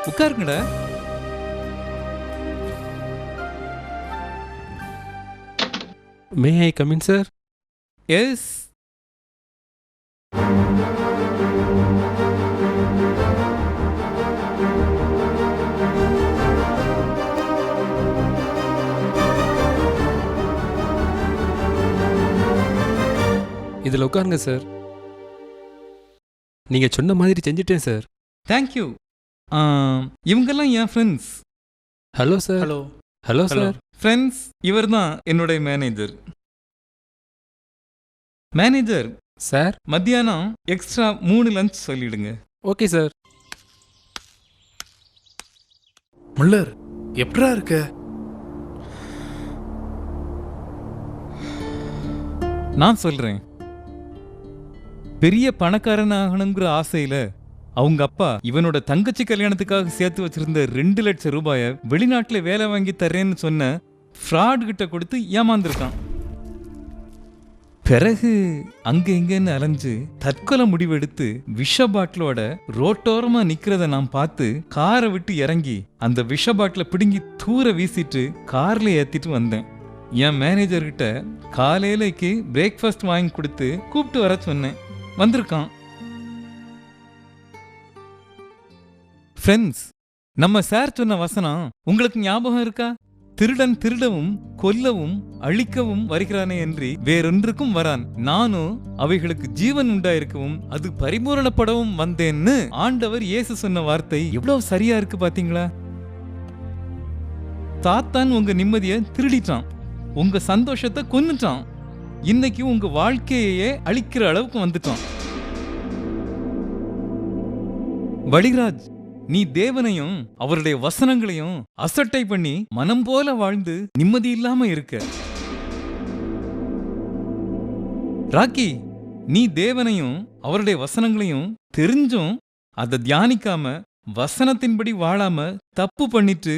உட்காருங்கடா. May I come in sir? Yes. இதில் உட்காருங்க சார். நீங்கள் சொன்ன மாதிரி செஞ்சுட்டேன் சார். தேங்க்யூ. இவங்கெல்லாம் என் friends. Hello sir. Hello. Hello sir. Friends, இவர் தான் என்னுடைய மேனேஜர். மேனேஜர் சார், மத்தியானம் எக்ஸ்ட்ரா 3 லஞ்ச் சொல்லிடுங்க. Okay sir. முள்ளர், எப்படா இருக்க? நான் சொல்றேன். பெரிய பணக்காரன் ஆகணுங்கிற ஆசையில அவங்க அப்பா இவனோட தங்கச்சி கல்யாணத்துக்காக சேர்த்து வச்சிருந்த 2 லட்சம் ரூபாயை வெளிநாட்டுல வேலை வாங்கி தர்றேன்னு சொன்ன ஃப்ராட் கிட்ட கொடுத்து ஏமாந்துருக்கான். பிறகு அங்க இங்கன்னு அலைஞ்சு தற்கொலை முடிவெடுத்து விஷ பாட்டிலோட ரோட்டோரமா நிக்கிறத நான் பார்த்து காரை விட்டு இறங்கி அந்த விஷ பாட்டில பிடுங்கி தூர வீசிட்டு கார்ல ஏத்திட்டு வந்தேன். என் மேனேஜர்கிட்ட காலையிலைக்கு பிரேக்ஃபாஸ்ட் வாங்கி கொடுத்து கூப்பிட்டு வர சொன்னேன். வந்திருக்கான். ஃப்ரெண்ட்ஸ், நம்ம சார் சொன்ன வசனம் உங்களுக்கு ஞாபகம் இருக்கா? திருடன் திருடவும் கொல்லவும் அழிக்கவும் வருகிறானே என்று வேறொன்றுக்கும் வரான், நானும் அவைகளுக்கு ஜீவன் உண்டாயிருக்கவும் அது பரிபூரணப்படவும் வந்தேன்னு ஆண்டவர் இயேசு சொன்ன வார்த்தை எவ்வளவு சரியா இருக்கு பாத்தீங்களா? சாத்தான் உங்க நிம்மதியை திருடிட்டான், உங்க சந்தோஷத்தை கொன்னுட்டான், இன்னைக்கு உங்க வாழ்க்கையே அழிக்கிற அளவுக்கு வந்துட்டான். வழிராஜ், நீ தேவனையும் அவருடைய வசனங்களையும் அசட்டை பண்ணி மனம் போல வாழ்ந்து நிம்மதி இல்லாம இருக்க. ராக்கி, நீ தேவனையும் அவருடைய வசனங்களையும் தெரிஞ்சும் அதை தியானிக்காம வசனத்தின்படி வாழாம தப்பு பண்ணிட்டு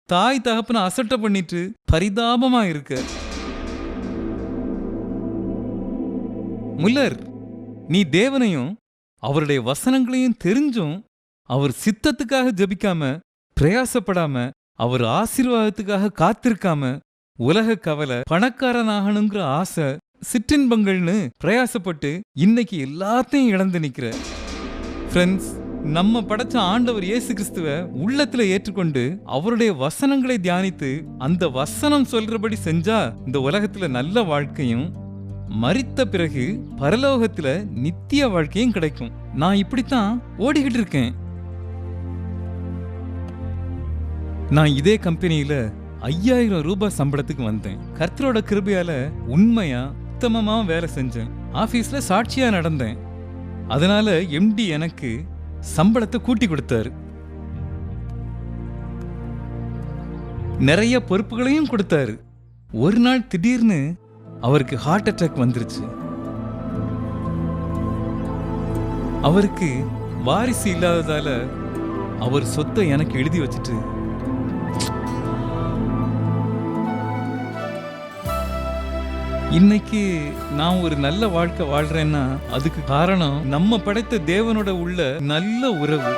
தாய் தகப்பன அசட்டை பண்ணிட்டு பரிதாபமா இருக்க. முல்லர், நீ தேவனையும் அவருடைய வசனங்களையும் தெரிஞ்சும் அவர் சித்தத்துக்காக ஜபிக்காம பிரயாசப்படாம அவர் ஆசீர்வாதத்துக்காக காத்திருக்காம உலக கவலை பணக்காரனாகணுங்கிற ஆசை சிற்றின்பங்கள்னு பிரயாசப்பட்டு இன்னைக்கு எல்லாத்தையும் இழந்து நிக்கிற. ஃப்ரெண்ட்ஸ், நம்ம படைச்ச ஆண்டவர் இயேசு கிறிஸ்துவ உள்ளத்துல ஏற்றுக்கொண்டு அவருடைய வசனங்களை தியானித்து அந்த வசனம் சொல்றபடி செஞ்சா இந்த உலகத்துல நல்ல வாழ்க்கையும் மரித்த பிறகு பரலோகத்துல நித்திய வாழ்க்கையும் கிடைக்கும். நான் இப்படித்தான் ஓடிக்கிட்டு இருக்கேன். நான் இதே கம்பெனியில 5000 ரூபாய் சம்பளத்துக்கு வந்தேன். கர்த்தரோட கிருபையால உண்மையா உத்தமமா வேலை செஞ்சேன். ஆபீஸ்ல சாட்சியா நடந்தேன். அதனால எம்டி எனக்கு சம்பளத்தை கூட்டி கொடுத்தாரு. நிறைய பொறுப்புகளையும் கொடுத்தாரு. ஒரு நாள் திடீர்னு அவருக்கு ஹார்ட் அட்டாக் வந்துருச்சு. அவருக்கு வாரிசு இல்லாததால அவர் சொத்தை எனக்கு எழுதி வச்சுட்டு இன்னைக்கு நான் ஒரு நல்ல வாழ்க்கை வாழ்றேன்னா அதுக்கு காரணம் நம்ம படைத்த தேவனோட உள்ள நல்ல உறவு.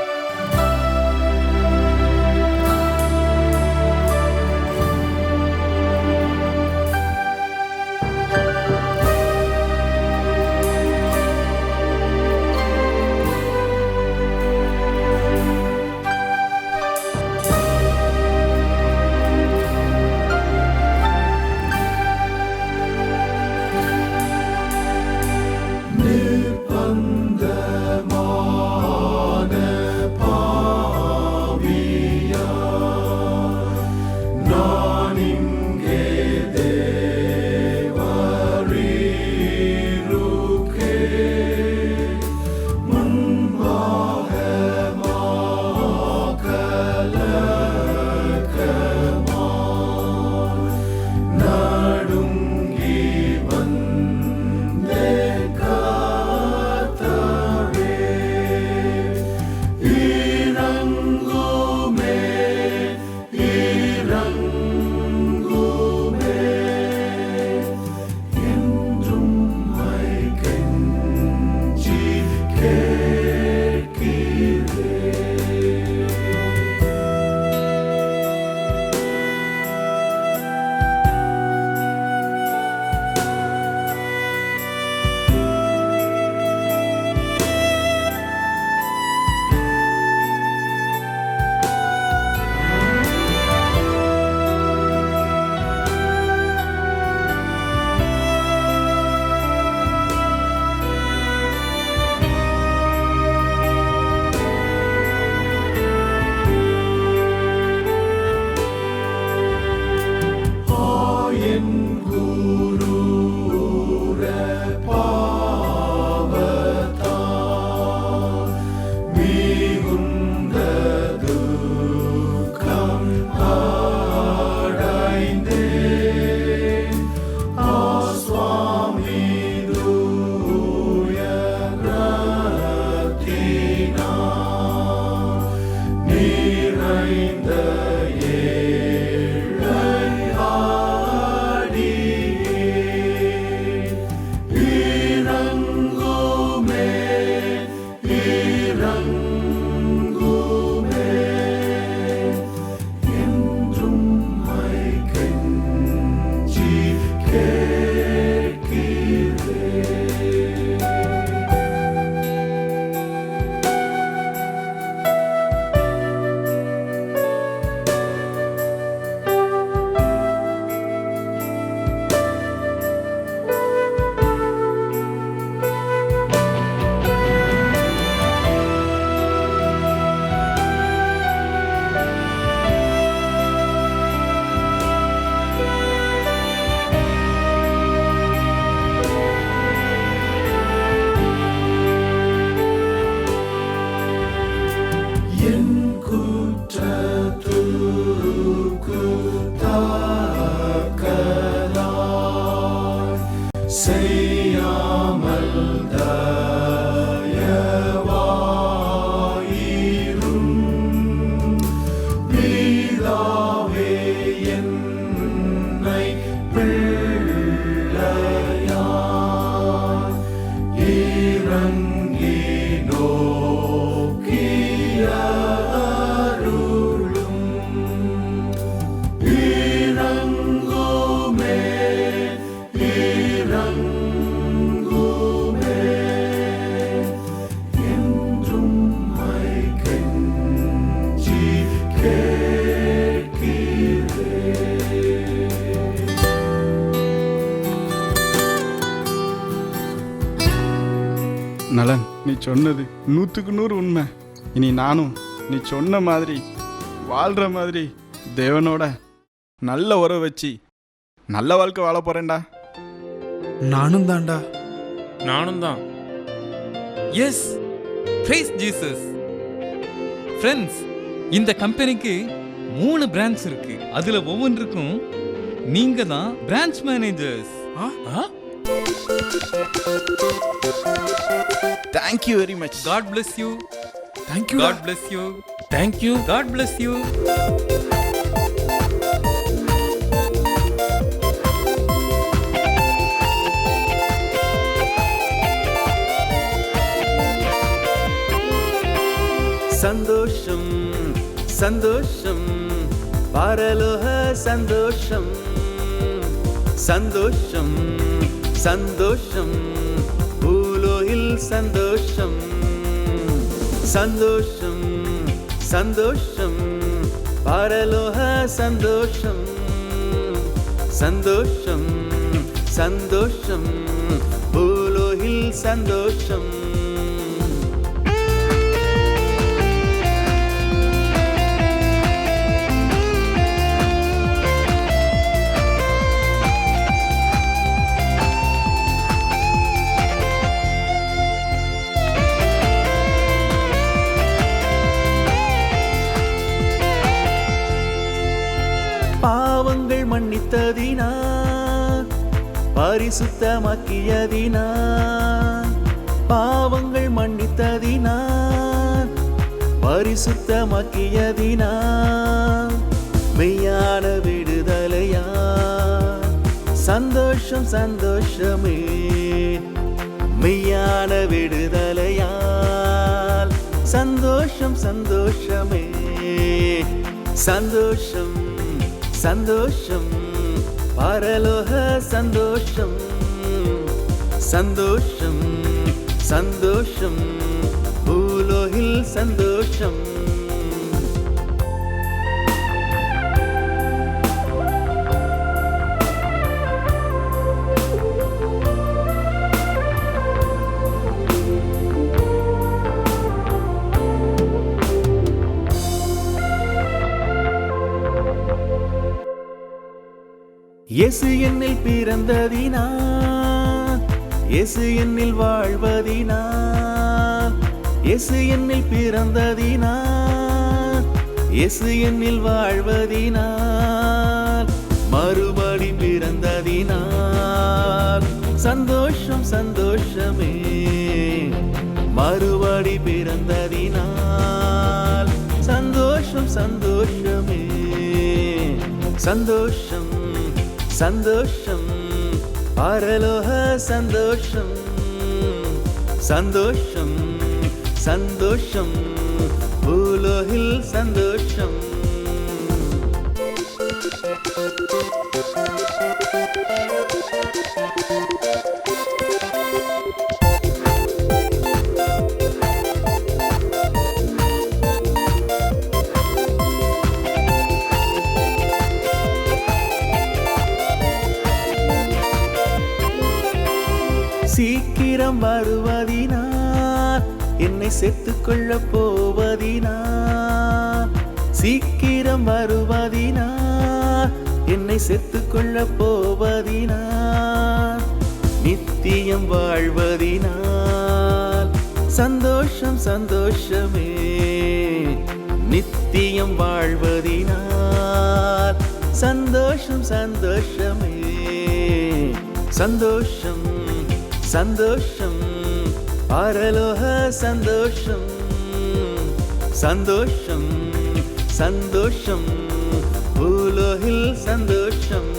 நலன், நீ சொன்னது 100க்கு 100 உண்மை. இனி நானும் நீ சொன்ன மாதிரி வாழ்கிற மாதிரி தேவனோட நல்ல உறவு வச்சு நல்ல வாழ்க்கை வாழ போகிறேன்டா. நானும் தான்டா. நானும் தான். S, price Jesus. ஃப்ரெண்ட்ஸ், இந்த கம்பெனிக்கு 3 பிரான்ச் இருக்கு. அதுல ஒவ்வொன்றுக்கும் நீங்க தான் branch managers. Thank you very much. God bless you. Thank you. God bless you. Thank you. God bless you. சந்தோஷம் சந்தோஷம் பரலோக சந்தோஷம், சந்தோஷம் சந்தோஷம் பூலோகில் சந்தோஷம், சந்தோஷம் சந்தோஷம் பரலோக சந்தோஷம், சந்தோஷம் சந்தோஷம் பூலோகில் சந்தோஷம். பாவங்கள் மன்னித்ததினார், பரிசுத்தமாக்கியதினார், பாவங்கள் மன்னித்ததினார், பரிசுத்தமாக்கியதினார், மெய்யான விடுதலையா சந்தோஷம் சந்தோஷமே, மெய்யான விடுதலையால் சந்தோஷம் சந்தோஷமே, சந்தோஷம் சந்தோஷம் பரலோக சந்தோஷம், சந்தோஷம் சந்தோஷம் பூலோகில் சந்தோஷம். இயேசு என்னில் பிறந்ததினார், இயேசு என்னில் வாழ்வதினார், இயேசு என்னில் பிறந்ததினார், இயேசு என்னில் வாழ்வதினார், மறுபடி பிறந்ததினார் சந்தோஷம் சந்தோஷமே, மறுபடி பிறந்ததினார் சந்தோஷம் சந்தோஷமே, சந்தோஷம் சந்தோஷம் பரலோக சந்தோஷம், சந்தோஷம் சந்தோஷம் பூலோகில் சந்தோஷம். சீக்கிரம் வருவதினார் என்னை சேர்த்துக்கொள்ள போவதினார், சீக்கிரம் வருவதினார் என்னை சேர்த்துக்கொள்ள போவதினார், நித்தியம் வாழ்வதினார் சந்தோஷம் சந்தோஷமே, நித்தியம் வாழ்வதினார் சந்தோஷம் சந்தோஷமே, சந்தோஷம் சந்தோஷம் பரலோக சந்தோஷம், சந்தோஷம் சந்தோஷம் பூலோகில் சந்தோஷம்.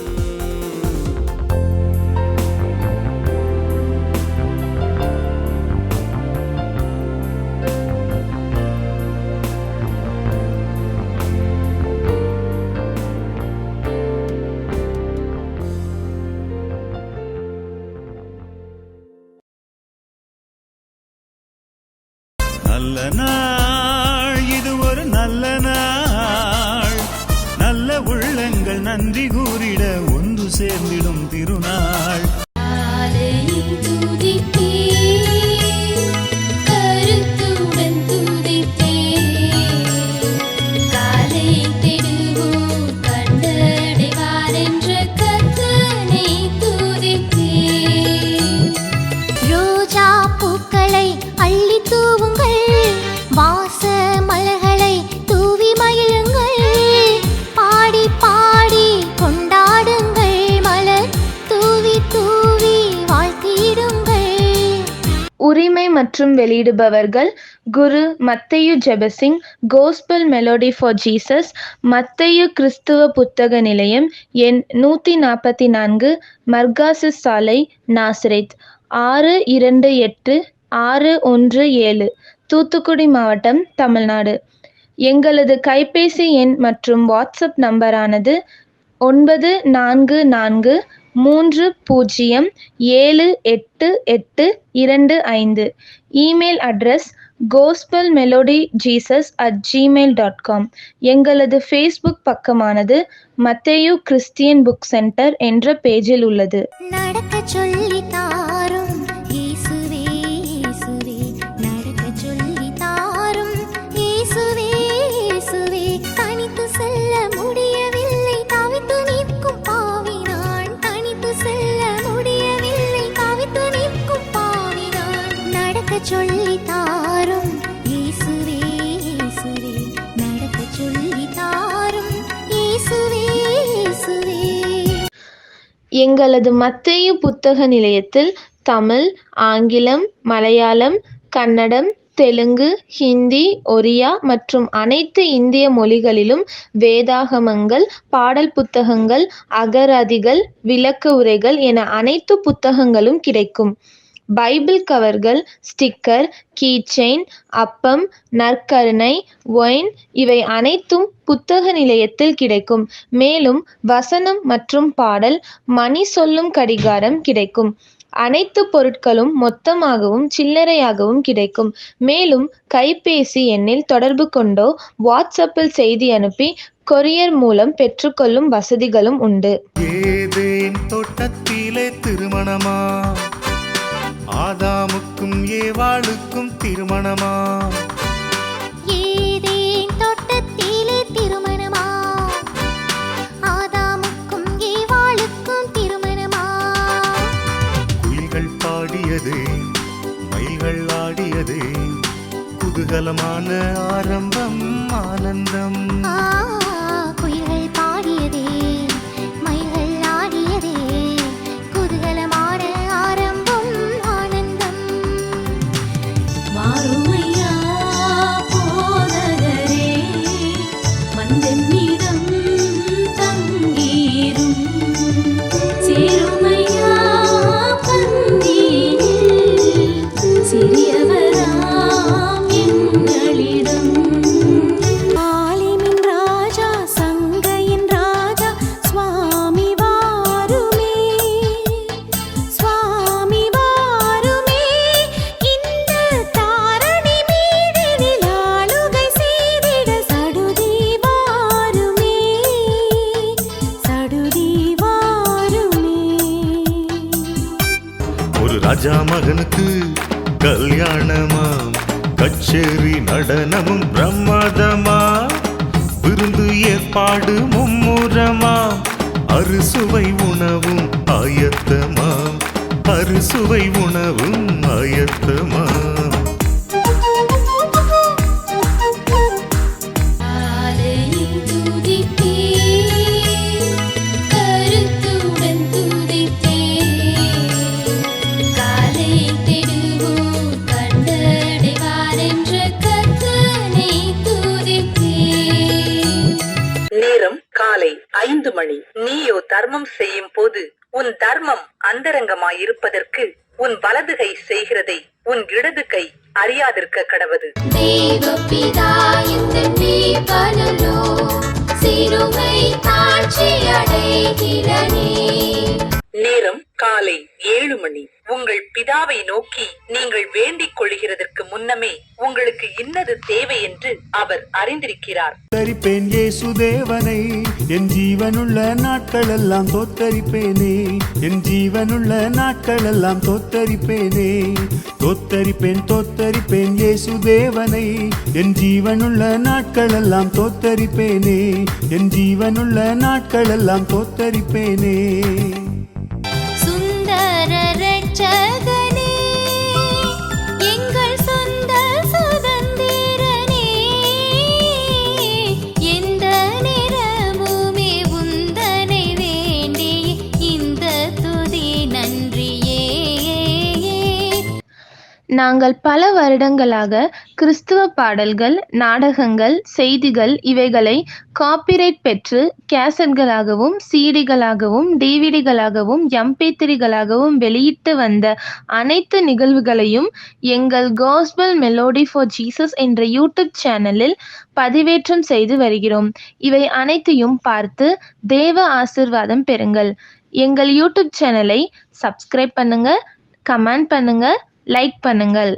நல்ல நாள் இது ஒரு நல்ல நாள், நல்ல உள்ளங்கள் நன்றி கூறிட ஒன்று சேர்ந்திடும் திருநாள். உரிமை மற்றும் வெளியிடுபவர்கள் குரு மத்தேயு Jebasingh, gospel melody for Jesus, மத்தேயு கிறிஸ்துவ புத்தக நிலையம், எண் 144, மர்காசிஸ் சாலை, நாசரேத், 628617, தூத்துக்குடி மாவட்டம், தமிழ்நாடு. எங்களது கைபேசி எண் மற்றும் வாட்ஸ்அப் நம்பரானது 9430788825. Email address gospelmelodyjesus@gmail.com. எங்களது ஃபேஸ்புக் பக்கமானது மத்தேயு கிறிஸ்டியன் புக் சென்டர் என்ற பேஜில் உள்ளது. நடக்க சொல்லி தாரும் இயேசுவே இயேசுவே, நடக்க சொல்லி தாரும் இயேசுவே இயேசுவே, தனித்து செல்ல முடியவில்லை தவித்து நிற்கும் பாவினான், தனித்து செல்ல முடியவில்லை தவித்து நிற்கும் பாவினான், நடக்க சொல்லி தாரும் இயேசுவே இயேசுவே, நடக்க சொல்லி தாரும் இயேசுவே இயேசுவே. எங்களது மத்தேயு புத்தக நிலையத்தில் தமிழ், ஆங்கிலம், மலையாளம், கன்னடம், தெலுங்கு, ஹிந்தி, ஒரியா மற்றும் அனைத்து இந்திய மொழிகளிலும் வேதாகமங்கள், பாடல் புத்தகங்கள், அகராதிகள், விளக்க உரைகள் என அனைத்து புத்தகங்களும் கிடைக்கும். பைபிள் கவர்கள், ஸ்டிக்கர், கீச்செயின், அப்பம், நற்கருணை, ஒயின் இவை அனைத்தும் புத்தக நிலையத்தில் கிடைக்கும். மேலும் வசனம் மற்றும் பாடல், மணி சொல்லும் கடிகாரம் கிடைக்கும். அனைத்து பொருட்களும் மொத்தமாகவும் சில்லறையாகவும் கிடைக்கும். மேலும் கைபேசி எண்ணில் தொடர்பு கொண்டோ வாட்ஸ்அப்பில் செய்தி அனுப்பி கொரியர் மூலம் பெற்றுக்கொள்ளும் வசதிகளும் உண்டு. ஏதேன் தோட்டத்திலே திருமணமா, ஆதாமுக்கும் ஏவாளுக்கும் திருமணமா, ஏதேன் தோட்டத்திலே திருமணமா, ஆதாமுக்கும் ஏவாளுக்கும் திருமணமா, குயில்கள் பாடியதே மயில்கள் ஆடியதே, குதூகலமான ஆரம்பம் ஆனந்தம். குயில்கள் பாடியதே மயில்கள் ஆடியதே, குதூகலமான ஆரம்பம் ஆனந்தம். மாறுமையா போதகரே, மந்தென்னிடம் தங்கீரும், சேருமையா பந்தியில் சிறியவராம் எங்களிடம். ஆலிமின் ராஜா சங்கையின் ராஜா சுவாமி வாருமே, சுவாமி வாருமே, இந்த தாரணி மீதினில் ஆளுகை செய்திட சடுதி வாருமே, சடுதி வாருமே. ஒரு ராஜா மகனுக்கு கல்யாணமாம், கச்சேரி நடனமும் பிரமாதமா, விருந்து ஏற்பாடு மும்முரமாம், அறுசுவை உணவும் ஆயத்தமாம், அறுசுவை உணவும் ஆயத்தமாம். ஆலையில் துதித்தே, கருத்துடன் துதித்தே, காலை தேடுவோர் கண்டடைவார் என்ற கர்த்தனை துதித்தே. நேரம் காலை 5 மணி. நீயோ தர்மம் செய்யும் போது உன் தர்மம் அந்தரங்கமாயிருப்பதற்கு உன் வலதுகை செய்கிறதை உன் இடது கை அறியாதிருக்க கடவது. தேவபிதா எந்தன் மேய்ப்பனோ, சிறுமை தாழ்ச்சி அடைகிறனே. நேரம் காலை 7 மணி. உங்கள் பிதாவை நோக்கி நீங்கள் வேண்டிக் கொள்கிறதற்கு முன்னமே உங்களுக்கு இன்னது தேவை என்று அவர் அறிந்திருக்கிறார். தோத்தரிப்பேன் இயேசு தேவனை, என் ஜீவனுள்ள நாட்களெல்லாம் தோத்தரிப்பேனே, என் ஜீவனுள்ள நாட்களெல்லாம் தோத்தரிப்பேனே, தோத்தரிப்பேன் தோத்தரிப்பேன் இயேசு தேவனை, என் ஜீவனுள்ள நாட்களெல்லாம் தோத்தரிப்பேனே, என் ஜீவனுள்ள நாட்களெல்லாம் தோத்தரிப்பேனே. சுந்தர ரட்சகனே, எங்கள் சொந்த சுதந்திரனே, எந்த நேரமுமே உந்தனை வேண்டி இந்த துதி நன்றியே. நாங்கள் பல வருடங்களாக கிறிஸ்துவ பாடல்கள், நாடகங்கள், செய்திகள் இவைகளை காப்பிரைட் பெற்று கேசட்களாகவும், சிடிகளாகவும், டிவிடிகளாகவும், MP3களாகவும் வெளியிட்டு வந்த அனைத்து நிகழ்வுகளையும் எங்கள் காஸ்பல் மெலோடி ஃபார் ஜீசஸ் என்ற யூடியூப் சேனலில் பதிவேற்றம் செய்து வருகிறோம். இவை அனைத்தையும் பார்த்து தேவ ஆசீர்வாதம் பெறுங்கள். எங்கள் யூடியூப் சேனலை சப்ஸ்கிரைப் பண்ணுங்க, கமெண்ட் பண்ணுங்க, லைக் பண்ணுங்கள்.